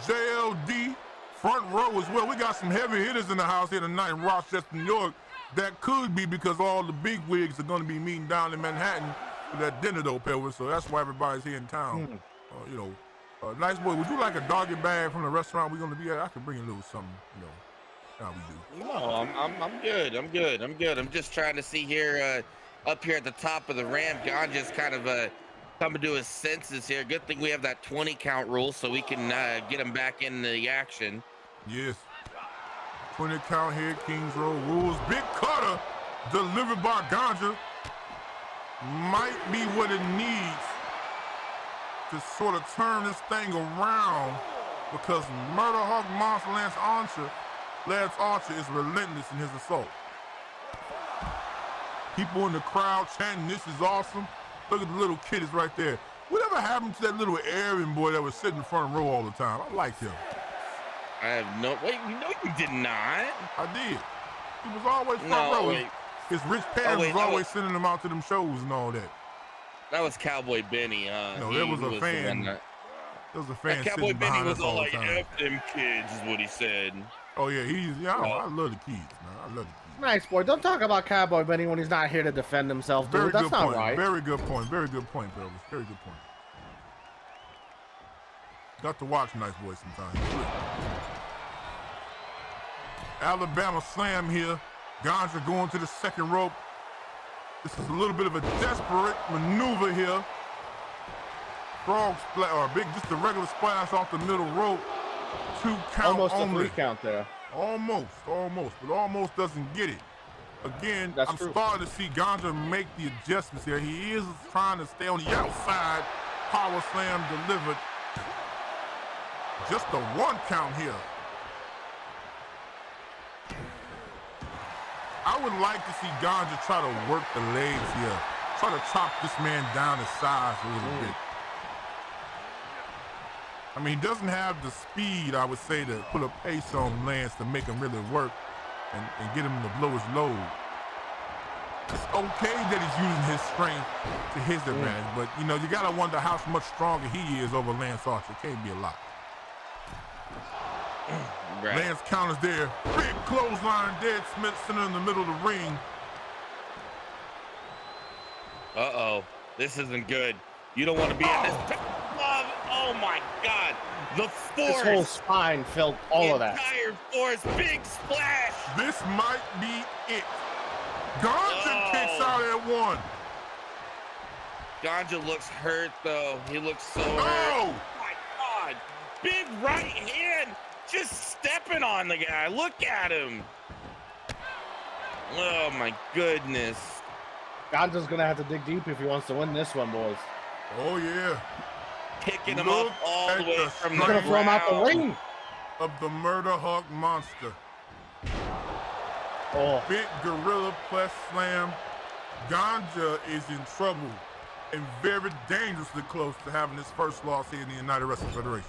JLD, front row as well. We got some heavy hitters in the house here tonight in Rochester, New York. That could be because all the big wigs are going to be meeting down in Manhattan for that dinner, though, Pelvis. So that's why everybody's here in town. Nice boy, would you like a doggy bag from the restaurant we're going to be at? I could bring you a little something, how we do. No, I'm good. I'm good. I'm just trying to see here, up here at the top of the ramp. Ganja's kind of coming to his senses here. Good thing we have that 20 count rule so we can get him back in the action. Yes. 20 count here, Kings Row rules. Big cutter delivered by Ganja. Might be what it needs to sort of turn this thing around because Murder Hawk Monster Lance Archer is relentless in his assault. People in the crowd chanting, "This is awesome." Look at the little kiddies right there. Whatever happened to that little Aryan boy that was sitting in front row all the time? I liked him. I have no, wait, no you did not. I did. He was always front row. Wait. His rich parents was always sending him out to them shows and all that. That was Cowboy Benny, No, there was a fan. There was a fan Cowboy sitting Benny behind was us all all the like, time. F them kids is what he said. Oh yeah, I love the kids, man. I love the kids. Nice boy. Don't talk about Cowboy Benny when he's not here to defend himself, dude. Very That's good not point. right. Very good point. Very good point, Pelvis. Very good point. Got to watch Nice Boy sometimes. Alabama slam here. Ganja going to the second rope. This is a little bit of a desperate maneuver here. Frog splash, or just a regular splash off the middle rope. 2 count almost only. a 3 count there. Almost, but almost doesn't get it. Again, I'm starting to see Ganja make the adjustments here. He is trying to stay on the outside. Power slam delivered. Just a 1 count here. I would like to see Ganja try to work the legs here. Try to chop this man down his size a little bit. I mean, he doesn't have the speed, I would say, to put a pace on Lance to make him really work and get him to blow his load. It's okay that he's using his strength to his advantage, but, you got to wonder how much stronger he is over Lance Archer. It can't be a lot. Right. Lance counters there. Big clothesline, dead Smith center in the middle of the ring. Uh-oh. This isn't good. You don't want to be in this. Oh my God. The force. His whole spine felt all of that. Entire force. Big splash. This might be it. Ganja kicks out at 1. Ganja looks hurt though. He looks so hurt. Oh my God. Big right hand. Just stepping on the guy. Look at him. Oh my goodness. Ganja's gonna have to dig deep if he wants to win this one, boys. Oh yeah. Picking him up all the way from the He's gonna throw him out the ring. Of the Murder Hawk Monster. Oh. Big gorilla press slam. Ganja is in trouble and very dangerously close to having his first loss here in the United Wrestling Federation.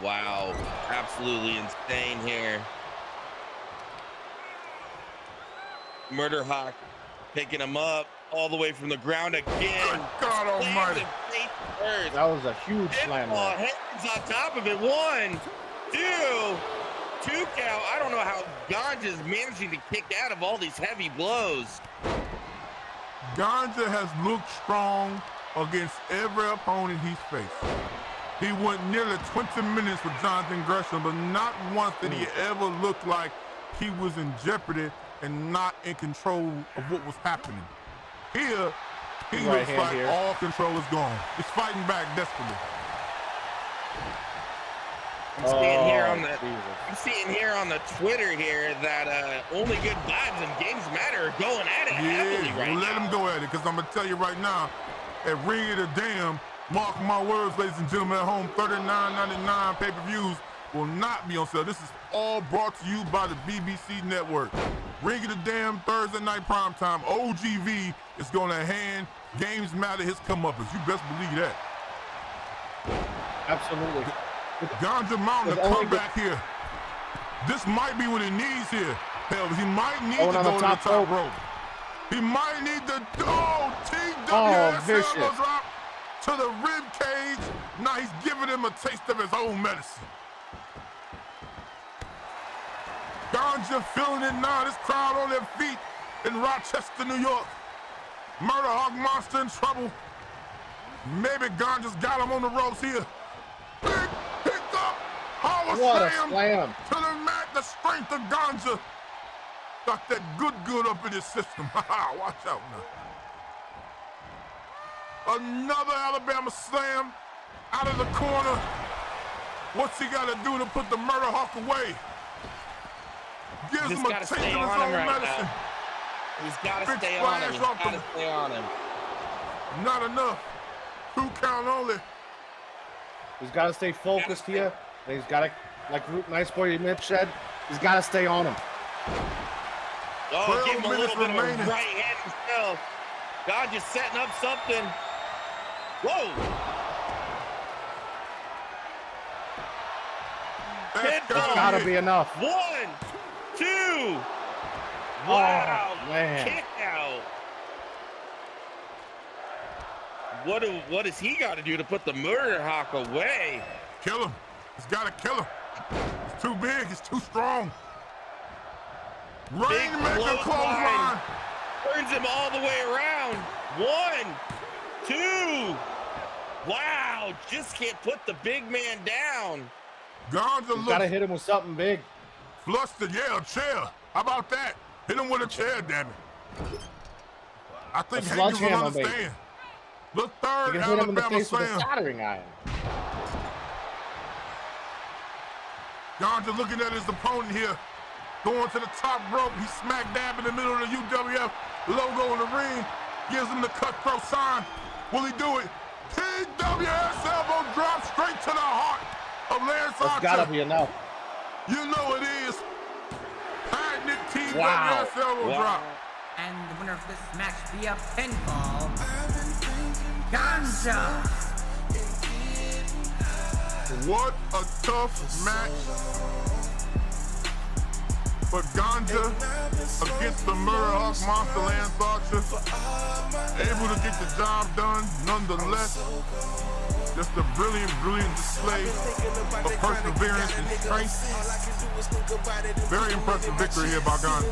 Wow, absolutely insane here. Murder Hawk picking him up all the way from the ground again. Good God almighty. That was a huge slam. Hands on top of it. 1, 2 count. I don't know how Ganja's managing to kick out of all these heavy blows. Ganja has looked strong against every opponent he's faced. He went nearly 20 minutes with Jonathan Gresham, but not once did he ever look like he was in jeopardy and not in control of what was happening. Here, he looks like all control is gone. He's fighting back desperately. I'm seeing here on the Twitter here that only good vibes and games matter are going at it heavily right now. Let him go at it, because I'm going to tell you right now, at Ring of the Damn, mark my words, ladies and gentlemen at home, $39.99 pay-per-views, will not be on sale. This is all brought to you by the BBC Network. Ring of the Damn Thursday night primetime. OGV is going to hand Games Matter his comeuppance. You best believe that. Absolutely. Ganja mounting a comeback here. This might be what he needs here. Hell, he might need to go to the top rope. He might need the TWS elbow drop to the rib cage. Now he's giving him a taste of his own medicine. Ganja feeling it now. This crowd on their feet in Rochester, New York. Murder Hawk Monster in trouble. Maybe Ganja's got him on the ropes here. Big pick up. Power slam to the mat. The strength of Ganja. Got that good up in his system. Watch out now. Another Alabama slam out of the corner. What's he got to do to put the Murder Hawk away? Gives him a taste of his own medicine. He's got to stay on him. He's got to stay on him. Not enough. 2 count only. He's got to stay focused here. And he's got to, like Nice Boy Mitch said, he's got to stay on him. Oh, give him a little bit of a right hand himself. God just setting up something. Whoa. That's got to be enough. 1, 2. Wow. Man. Kick out. What does he got to do to put the Murder Hawk away? Kill him. He's got to kill him. He's too big. He's too strong. Rainmaker clothesline. Turns him all the way around. 1, 2. Wow. Just can't put the big man down. Ganja got to hit him with something big. Flustered. Yeah, a chair. How about that? Hit him with a chair, damn it. I think Hankins will understand. The third Alabama slam. Soldering iron. Ganja looking at his opponent here. Going to the top rope. He's smack dab in the middle of the UWF logo in the ring. Gives him the cutthroat sign. Will he do it? TWS elbow drop straight to the heart of Lance Archer. That's gotta be enough. You know it is. Patented TWS elbow drop. And the winner of this match via pinfall, Ganja. What a tough match. But Ganja against the Murder Hawk Monster Lance Archer, able to get the job done nonetheless. Just a brilliant display of perseverance and strength. Very impressive victory here by Ganja.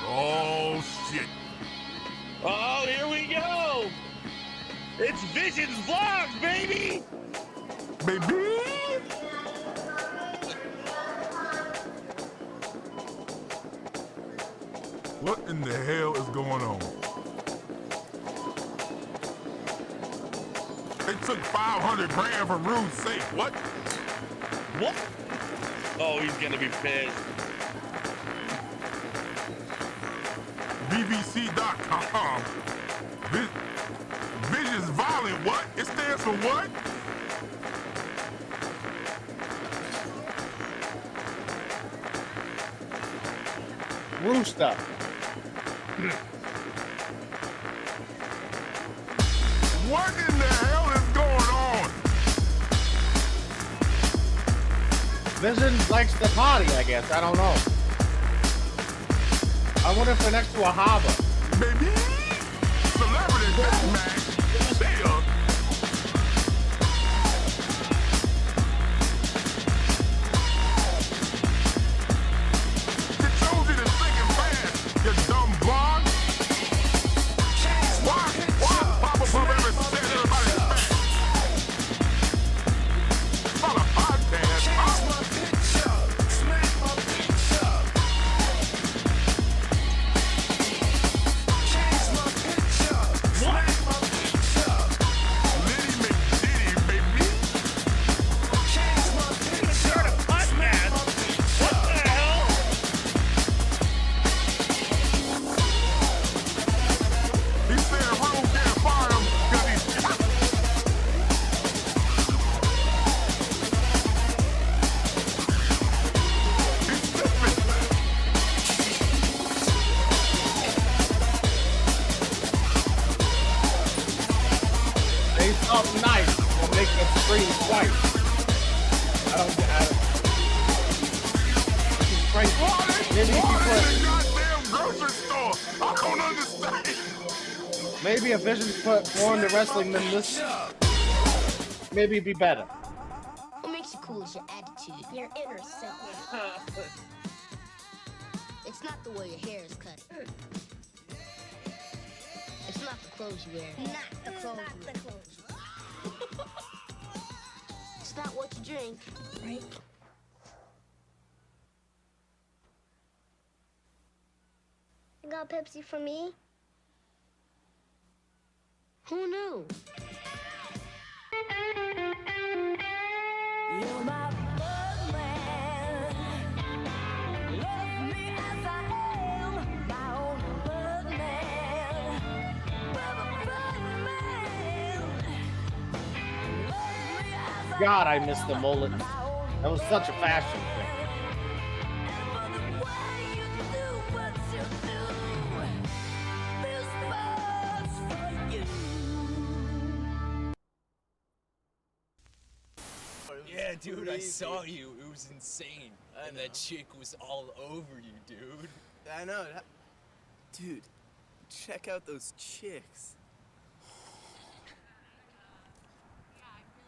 Oh, shit. Oh, here we go. It's Vision's Vlogs, baby! Baby! What in the hell is going on? They took 500 grand from Rude's safe. What? What? Oh, he's gonna be pissed. BBC.com. Vision's Violent, what? It stands for what? Rooster. What in the hell is going on? Vision likes the party, I guess. I don't know. I wonder if they're next to a harbor. Baby! Celebrity deathmatch. See ya. You told you to think it fast, you dumb blonde. Why pop up every set everybody's fast? On a podcast, something nice will make us scream twice. I don't get it. This is crazy. Maybe if you Goddamn grocery store. I don't understand. maybe if Vision's put more into wrestling than this, maybe it'd be better. What makes you cool is your attitude, your inner self. It's not the way your hair is cut. It's not the clothes you wear. Not the clothes you wear. It's not what you drink, right? You got Pepsi for me? Who knew? You're my Birdman. Love me as I am, my own Birdman. God, I miss the mullet. That was such a fashion thing. Yeah, dude, I saw you. It was insane. And that chick was all over you, dude. I know. Dude, check out those chicks.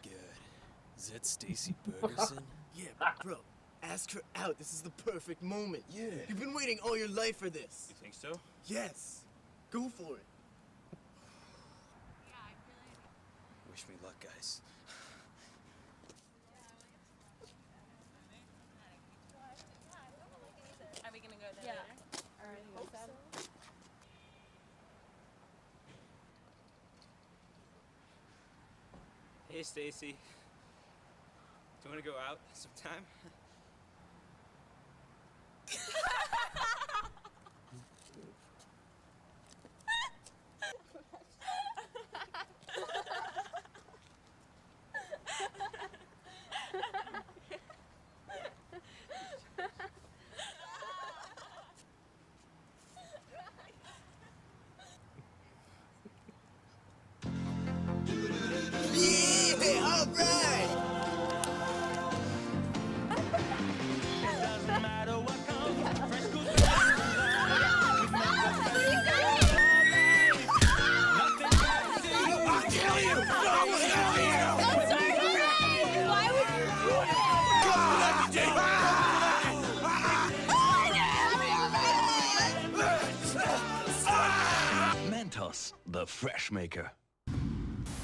Good. Is that Stacy Bergerson? Yeah, but bro, ask her out. This is the perfect moment. Yeah. You've been waiting all your life for this. You think so? Yes. Go for it. Wish me luck, guys. Are we gonna go there? Yeah. All right. Hey, Stacy. Do you want to go out sometime? Yeah, all right. Mentos, the fresh maker.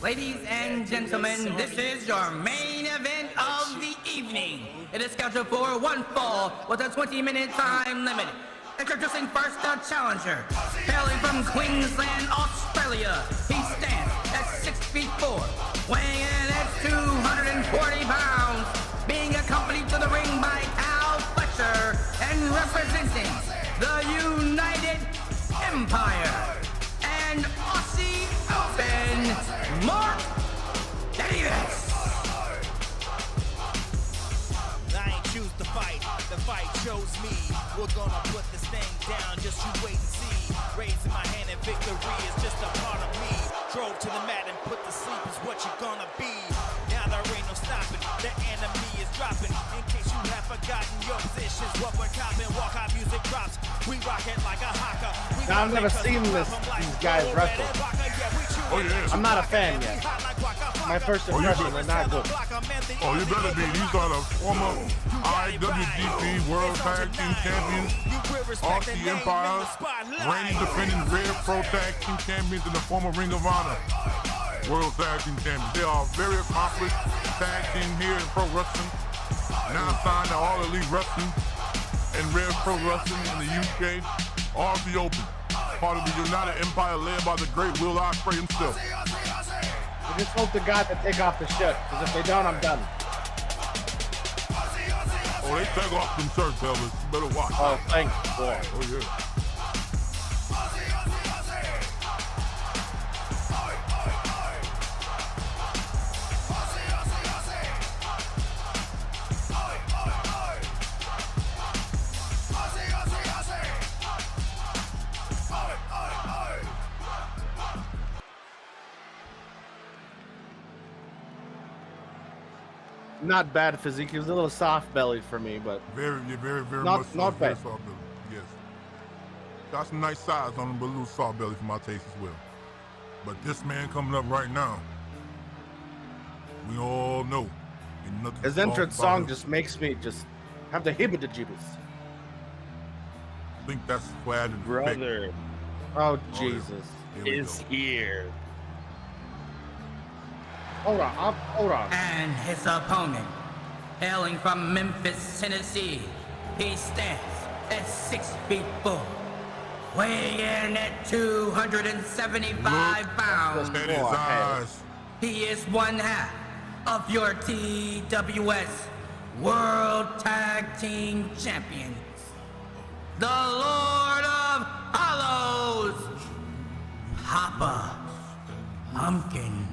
Ladies and gentlemen, this is your main event of the evening. It is scheduled for one fall with a 20-minute time limit. Introducing first the challenger. Hailing from Queensland, Australia, he stands at 6'4", weighing in at 240 pounds, being accompanied to the ring by Al Fletcher and representing the United Empire and Aussie Open, Mark Davis. I ain't choose to fight, the fight chose me. We're gonna put this thing down, just you wait and see. Raising my hand and victory is just a part of me. Drove to the mat and put to sleep is what you're gonna be. Now there ain't no stopping, the enemy is dropping. In case you have forgotten your positions, what we're copping, walk out music drops. We rock it like a haka. Now, I've never seen these guys wrestle. Oh, yeah. I'm not a fan yet. My first impression, they're not good. Oh, you better be. These are the former IWGP World Tag Team Champions, Aussie Empire, reigning defending Red Pro Tag Team Champions, and the former Ring of Honor World Tag Team Champions. They are very accomplished tag team here in pro wrestling. Now signed to All Elite Wrestling and Red Pro Wrestling in the UK. Aussie Open, part of the United Empire led by the great Will Ospreay himself. I just hope the guy to take off the shirt, because if they don't, I'm done. Oh, they take off them shirts, Elvis. You better watch. Oh, thanks, boy. Oh, yeah. not bad physique. He was a little soft belly for me, but very not much not very bad. soft belly. Yes, got some nice size on him, but a little soft belly for my taste as well. But this man coming up right now, we all know. ain't nothing His soft entrance about song him. just makes me just have the heebie-jeebies. I think that's why I didn't Brother. Oh Jesus! Is here. Hold on, hold on. And his opponent, hailing from Memphis, Tennessee, he stands at 6'4", weighing in at 275 pounds. Look at his eyes. He is one half of your TWS World Tag Team Champions, the Lord of Hollows, Papa Pumpkin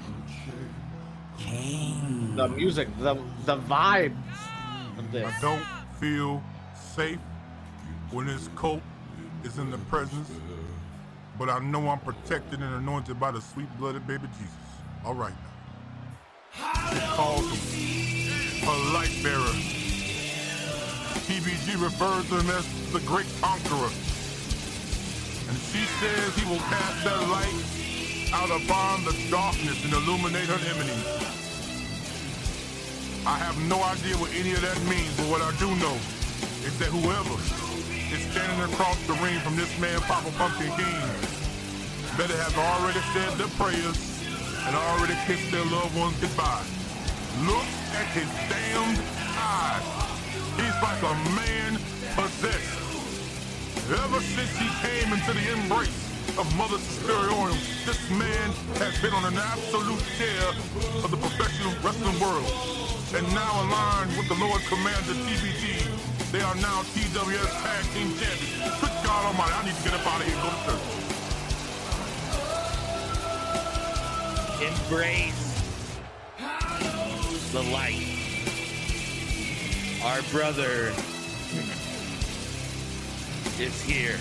King. The music, the vibe of this. I don't feel safe when this coat is in the presence, but I know I'm protected and anointed by the sweet-blooded baby Jesus. All right now. She calls him her light bearer. PBG refers to him as the great conqueror. And she says he will cast that light out upon the darkness and illuminate her enemies. I have no idea what any of that means, but what I do know is that whoever is standing across the ring from this man, Papa Pumpkin King, better have already said their prayers and already kissed their loved ones goodbye. Look at his damned eyes. He's like a man possessed. Ever since he came into the embrace of Mother Superiorium, this man has been on an absolute tear of the professional wrestling world. And now aligned with the Lord Commander TBT, they are now TWS Tag Team Champions. Good God Almighty, I need to get up out of here and go to church. Embrace the light. Our brother is here.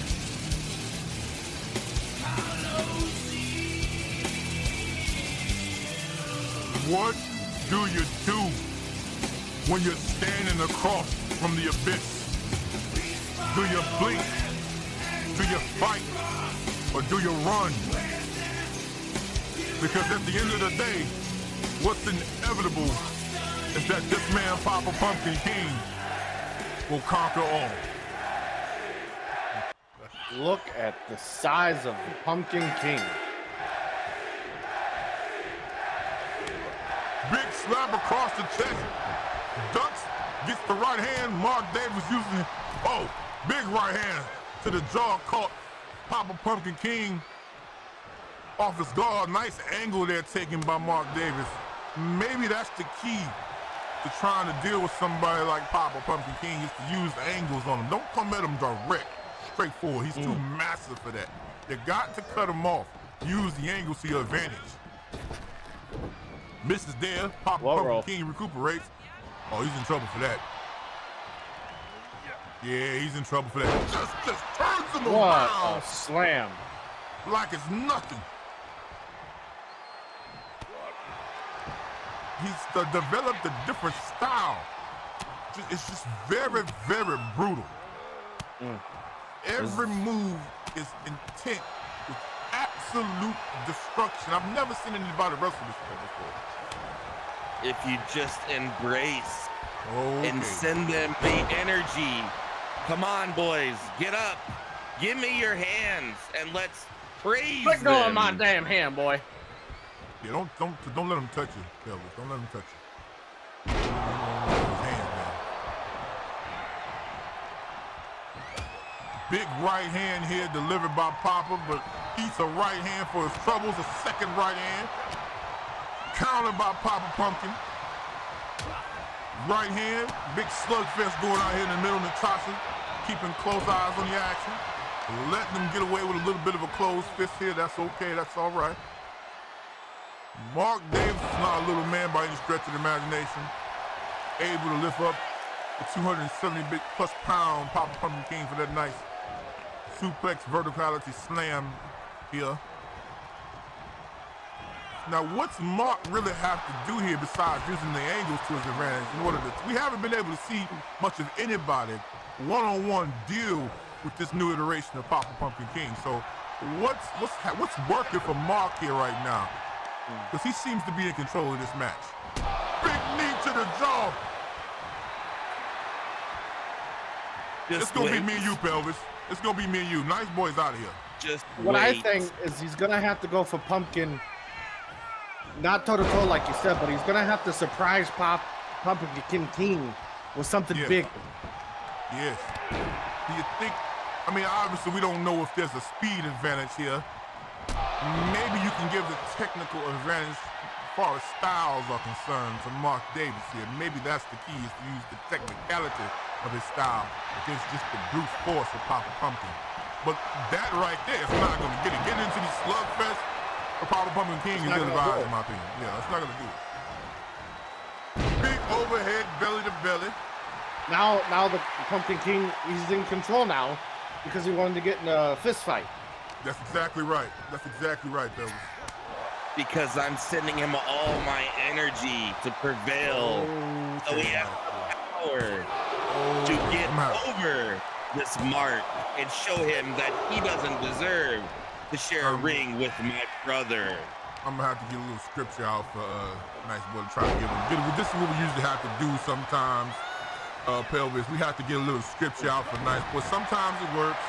What do you do when you're standing across from the abyss? Do you blink? Do you fight? Or do you run? Because at the end of the day, what's inevitable is that this man, Papa Pumpkin King, will conquer all. Look at the size of the Pumpkin King. Big slap across the chest. Ducks, gets the right hand. Mark Davis using, big right hand to the jaw, caught Papa Pumpkin King off his guard. Nice angle there taken by Mark Davis. Maybe that's the key to trying to deal with somebody like Papa Pumpkin King, is to use angles on him. Don't come at him direct, straightforward. He's too massive for that. You got to cut him off. Use the angles to your advantage. Misses there. Papa Pumpkin King recuperates. Oh, he's in trouble for that. Yeah, he's in trouble for that. Just turns him What around. a slam. Like it's nothing. He's developed a different style. It's just very, very brutal. Every move is intent with absolute destruction. I've never seen anybody wrestle this way before. If you just embrace and send them the energy. Come on, boys, get up. Give me your hands and let's praise Let go of them. my damn hand, boy. Yeah, don't let him touch you, Elvis. Don't let him touch you. His hand, man. Big right hand here delivered by Papa, but eats a right hand for his troubles. A second right hand. Countered by Papa Pumpkin. Right hand. Big slugfest going out here in the middle. Natasha keeping close eyes on the action. Letting them get away with a little bit of a closed fist here. That's okay. That's all right. Mark Davis is not a little man by any stretch of the imagination. Able to lift up the 270 big plus pound Papa Pumpkin King for that nice suplex verticality slam here. Now, what's Mark really have to do here besides using the angles to his advantage in order to? We haven't been able to see much of anybody one-on-one deal with this new iteration of Papa Pumpkin King. So, what's working for Mark here right now? Because he seems to be in control of this match. Big knee to the jaw. It's gonna be me and you, Pelvis. It's gonna be me and you. Nice boys out of here. Just what I think is he's gonna have to go for Pumpkin, not toe-to-toe like you said, but he's gonna have to surprise Pumpkin King with something big. Yes. Do you think? I mean, obviously we don't know if there's a speed advantage here. Maybe you can give the technical advantage as far as styles are concerned to Mark Davis here. Maybe that's the key, is to use the technicality of his style against just the brute force of Papa Pumpkin. But that right there is not going to get it. Getting into these slugfest for Papa Pumpkin King is ill-advised, in my opinion. Yeah, it's not going to do it. Big overhead, belly to belly. Now the Pumpkin King, he's in control now because he wanted to get in a fist fight. That's exactly right. That's exactly right, Pelvis. Because I'm sending him all my energy to prevail. So he has the power to get over this Mark and show him that he doesn't deserve to share a ring with my brother. I'm gonna have to get a little scripture out for Nice Boy to try to give him. This is what we usually have to do sometimes, Pelvis. We have to get a little scripture out for Nice Boy. Sometimes it works,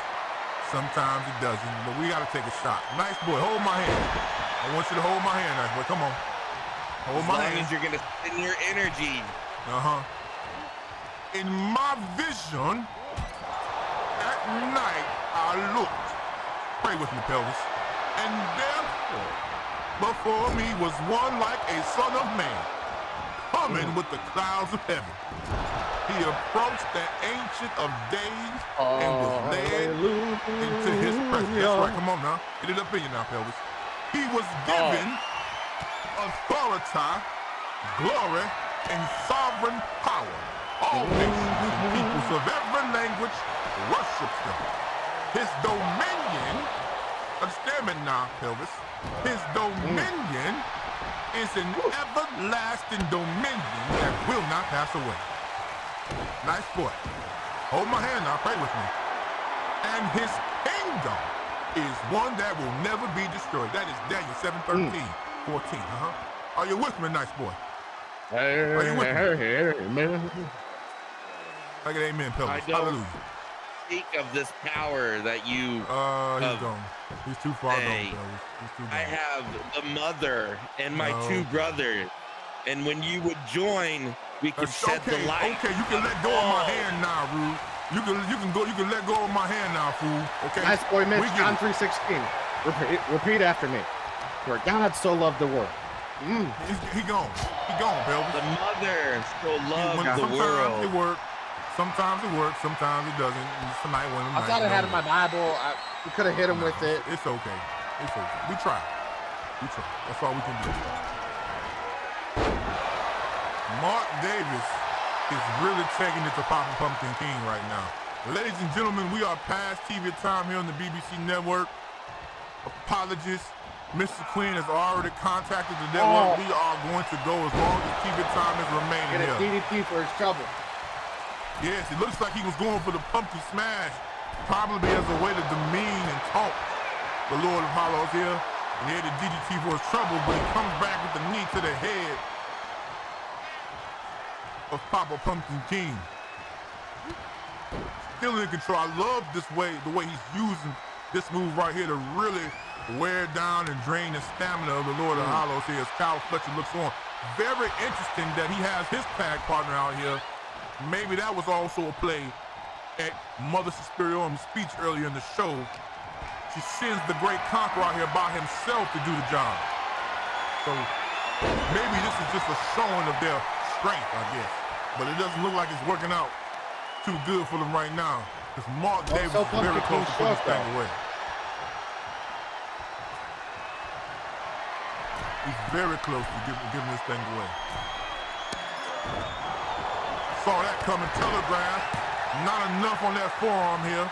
sometimes it doesn't, but we gotta take a shot. Nice Boy, hold my hand. I want you to hold my hand, Nice Boy. Come on. Hold my hand. As long as you're gonna send your energy. In my vision, at night I looked. Pray with me, Pelvis. And therefore, before me was one like a son of man, coming with the clouds of heaven. He approached the Ancient of Days and was led into his presence. That's right, come on now. Get it up in you now, Pelvis. He was given authority, glory, and sovereign power. All nations and peoples of every language worship him. His dominion, understand me now, Pelvis, his dominion is an everlasting dominion that will not pass away. Nice boy. Hold my hand now, pray with me. And his kingdom is one that will never be destroyed. That is Daniel 7:13-14. Are you with me, nice boy? Are you with me? Like an amen, Pelvis. Hallelujah. Speak of this power that you. He's gone. He's too far gone, Pelvis. He's too gone. I have the mother and my two brothers, and when you would join, we could shed the light. Okay, you can let go of my hand now, Rude. You can let go of my hand now, fool. Okay. Nice boy, Mitch. John 3:16. Repeat after me. For God so loved the world. He gone. He gone, Pelvis. The mother so loved the world. Sometimes it works. Sometimes it works. Sometimes it doesn't. Tonight, I thought I had in my Bible. We could have hit him with it. It's okay. It's okay. We try. That's all we can do. Mark Davis is really taking it to Papa Pumpkin King right now. Ladies and gentlemen, we are past TV time here on the BBC Network. Apologies. Mr. Queen has already contacted the network. We are going to go as long as TV time is remaining here. Get a DDT for his trouble. Yes, it looks like he was going for the pumpkin smash, probably as a way to demean and taunt the Lord of Hollows here. And he had the DDT for his trouble, but he comes back with the knee to the head of Papa Pumpkin King. Still in control. I love the way he's using this move right here to really wear down and drain the stamina of the Lord of Hollows here as Kyle Fletcher looks on. Very interesting that he has his tag partner out here. Maybe that was also a play at Mother Superiorum's speech earlier in the show. She sends the Great Conqueror out here by himself to do the job. So maybe this is just a showing of their strength, I guess. But it doesn't look like it's working out too good for them right now. Because Mark Davis is very close to putting this thing away. He's very close to giving this thing away. Saw that coming, telegraph. Not enough on that forearm here.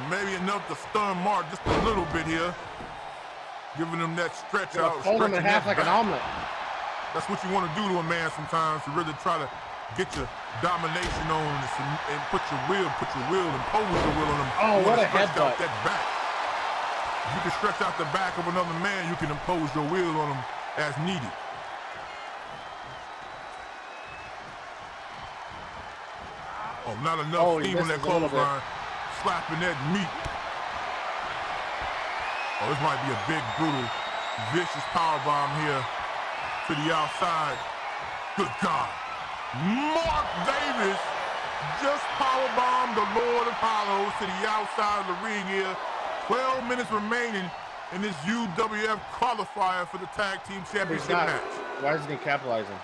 Maybe enough to stun Mark just a little bit here. Giving him that stretch You're out. fold him in stretching half that like an back. omelet. That's what you want to do to a man sometimes, to really try to get your domination on and put your will, impose your will on him. Oh, You what wanna a stretch out headbutt. that back. If you can stretch out the back of another man, you can impose your will on him as needed. Oh, not enough steam on that clothesline. Slapping that meat. Oh, this might be a big, brutal, vicious powerbomb here to the outside. Good God. Mark Davis just powerbombed the Lord of Hollows to the outside of the ring here. 12 minutes remaining in this UWF qualifier for the Tag Team Championship match. Why isn't he capitalizing?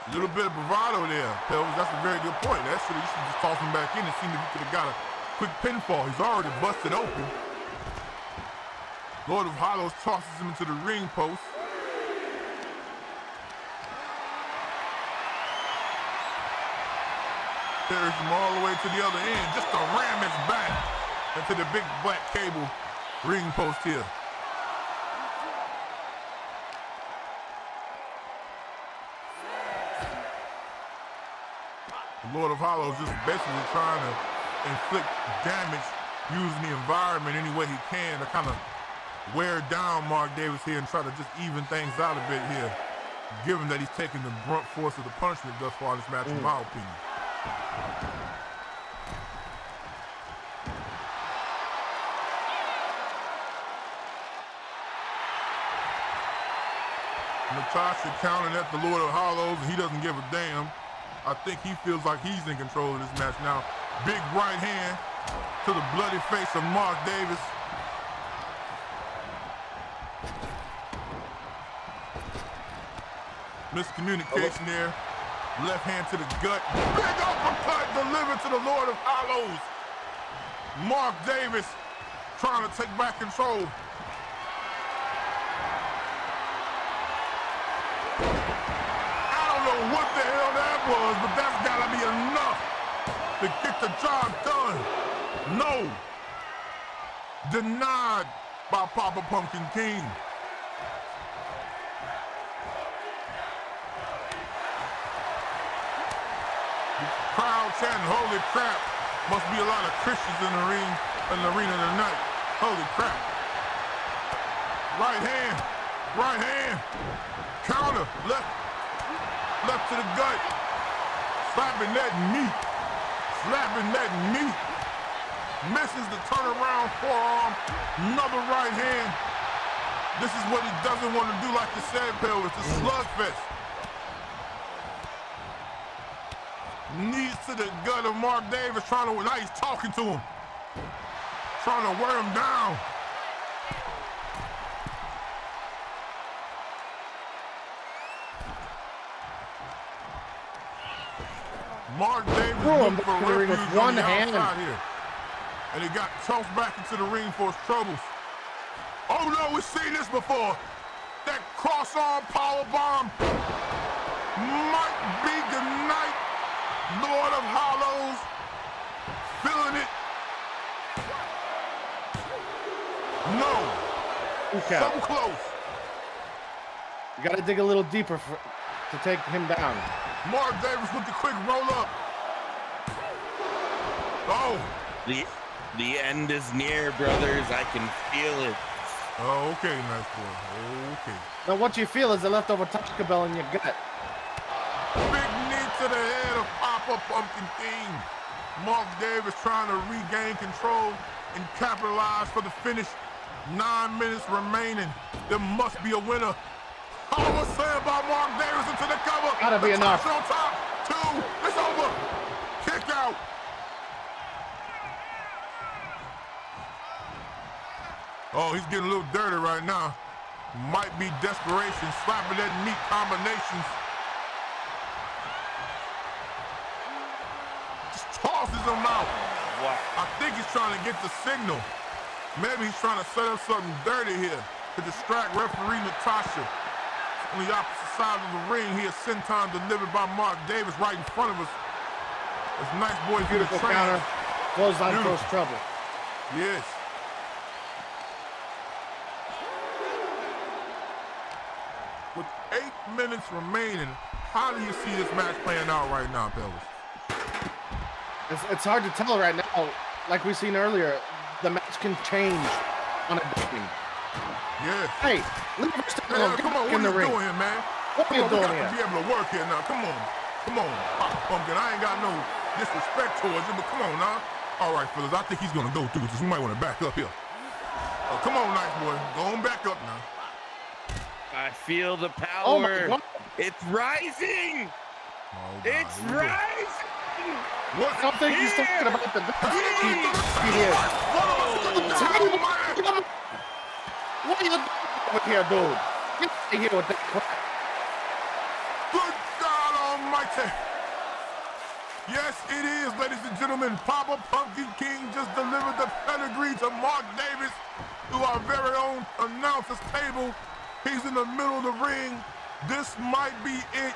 A little bit of bravado there, Pelvis. That's a very good point. You should just toss him back in and see if he could have got a quick pinfall. He's already busted open. Lord of Hollows tosses him into the ring post. Carries him all the way to the other end, just to ram his back into the big black cable ring post here. The Lord of Hollows just basically trying to inflict damage using the environment any way he can to kind of wear down Mark Davis here and try to just even things out a bit here, given that he's taking the brunt force of the punishment thus far in this match, in my opinion. Natasha counting at the Lord of Hollows, and he doesn't give a damn. I think he feels like he's in control of this match now. Big right hand to the bloody face of Mark Davis. Miscommunication there. Left hand to the gut. Big uppercut delivered to the Lord of Hollows. Mark Davis trying to take back control. I don't know what the hell that was, but that's gotta be enough to get the job done. No. Denied by Papa Pumpkin King. Crowd chanting, holy crap. Must be a lot of Christians in the arena tonight. Holy crap. Right hand, counter, left to the gut. Slapping that meat. Misses the turnaround forearm, another right hand. This is what he doesn't want to do, like you said, Pell. It's a slugfest. Knees to the gut of Mark Davis, now he's talking to him. Trying to wear him down. Mark Davis looking for refuge with on one the hand. outside here. And he got tossed back into the ring for his troubles. Oh no, we've seen this before. That cross-arm powerbomb might be the night. Lord of Hollows, feeling it. No, so close. You gotta dig a little deeper to take him down. Mark Davis with the quick roll up. Oh. The end is near, brothers. I can feel it. Oh, okay, nice boy. Okay. Now what you feel is a leftover Taco Bell in your gut. Big knee to the head of Papa Pumpkin King. Mark Davis trying to regain control and capitalize for the finish. 9 minutes remaining. There must be a winner. I was saying about Mark Davis into the cover. Gotta be enough. On top. 2. It's over. Kick out. Oh, he's getting a little dirty right now. Might be desperation. Slapping that meat combinations. Just tosses him out. Wow. I think he's trying to get the signal. Maybe he's trying to set up something dirty here to distract referee Natasha. On the opposite side of the ring here, senton delivered by Mark Davis right in front of us. This nice boy here to train. Counter. Close on close trouble. Yes. with 8 minutes remaining, how do you see this match playing out right now, fellas? It's hard to tell right now. Like we seen earlier, the match can change on a dime. Yeah. Hey, leave us come on, what are you doing here, man? What are you doing here? We got to be able to work here now. Come on, Papa Pumpkin. I ain't got no disrespect towards you, but come on now. All right, fellas, I think he's gonna go through this. We might want to back up here. Come on, nice boy. Go on back up now. I feel the power. Oh my God. It's rising. Oh, it's rising. What? I don't think he's talking about the he is. What are you doing over here, dude? Get out of here with that crap. Good God Almighty. Yes, it is, ladies and gentlemen. Papa Pumpkin King just delivered the pedigree to Mark Davis through our very own announcer's table. He's in the middle of the ring. This might be it.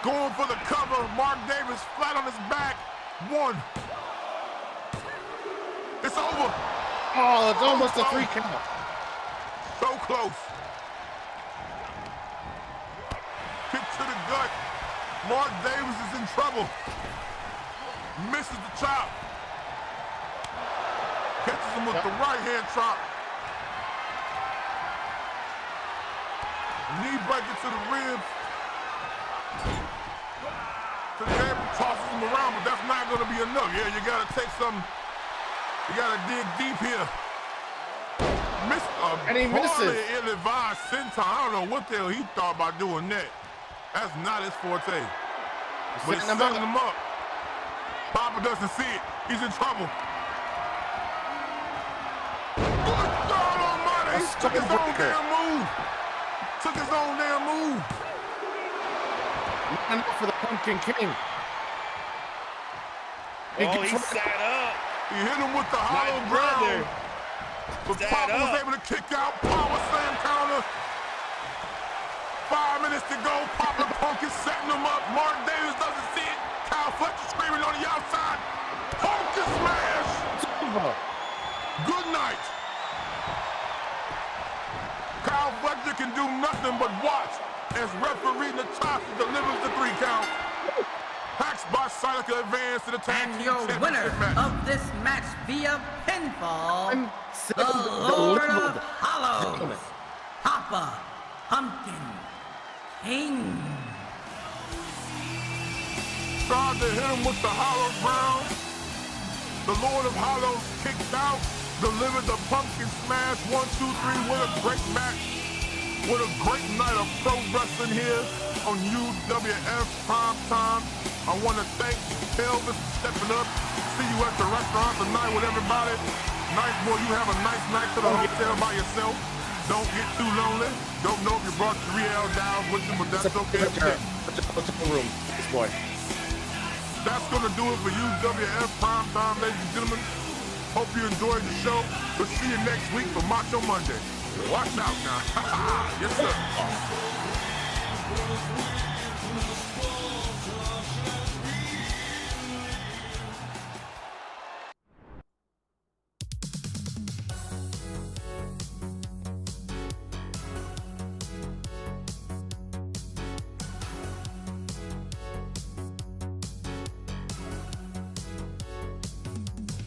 Going for the cover. Mark Davis flat on his back. 1. It's over. Oh, it's almost a 3 count. So close. Kick to the gut. Mark Davis is in trouble. Misses the chop. Catches him with the right hand chop. Knee breaker to the ribs. To the head, tosses him around, but that's not going to be enough. Yeah, you got to take some. You got to dig deep here. And he misses. Ill-advised senton. I don't know what the hell he thought about doing that. That's not his forte. But he's setting him up. Papa doesn't see it. He's in trouble. Good God Almighty! He took his own damn move. Took his own damn move. And for the Pumpkin King. He sat up. He hit him with the hollow ground. But Papa was able to kick out. Power slam counter. 5 minutes to go. Papa Pumpkin setting him up. Mark Davis doesn't see it. Kyle Fletcher screaming on the outside. Pumpkin smash. Good night. Kyle Fletcher can do nothing but watch as referee Natasha delivers the 3 count. Pax by Sidekick advance to the tag And team your winner match. of this match via pinfall, the Lord of Hollows, Papa Pumpkin King. Tried to hit him with the hollow ground. The Lord of Hollows kicked out, delivered the pumpkin smash. 1, 2, 3. What a great match. What a great night of pro wrestling here on UWF Primetime. I want to thank Elvis for stepping up. See you at the restaurant tonight with everybody. Nice boy, you have a nice night to the hotel by yourself. Don't get too lonely. Don't know if you brought 3L down with you, but that's okay. Hotel room, this boy. That's going to do it for UWF Primetime, ladies and gentlemen. Hope you enjoyed the show. We'll see you next week for Macho Monday. Watch out now. Yes,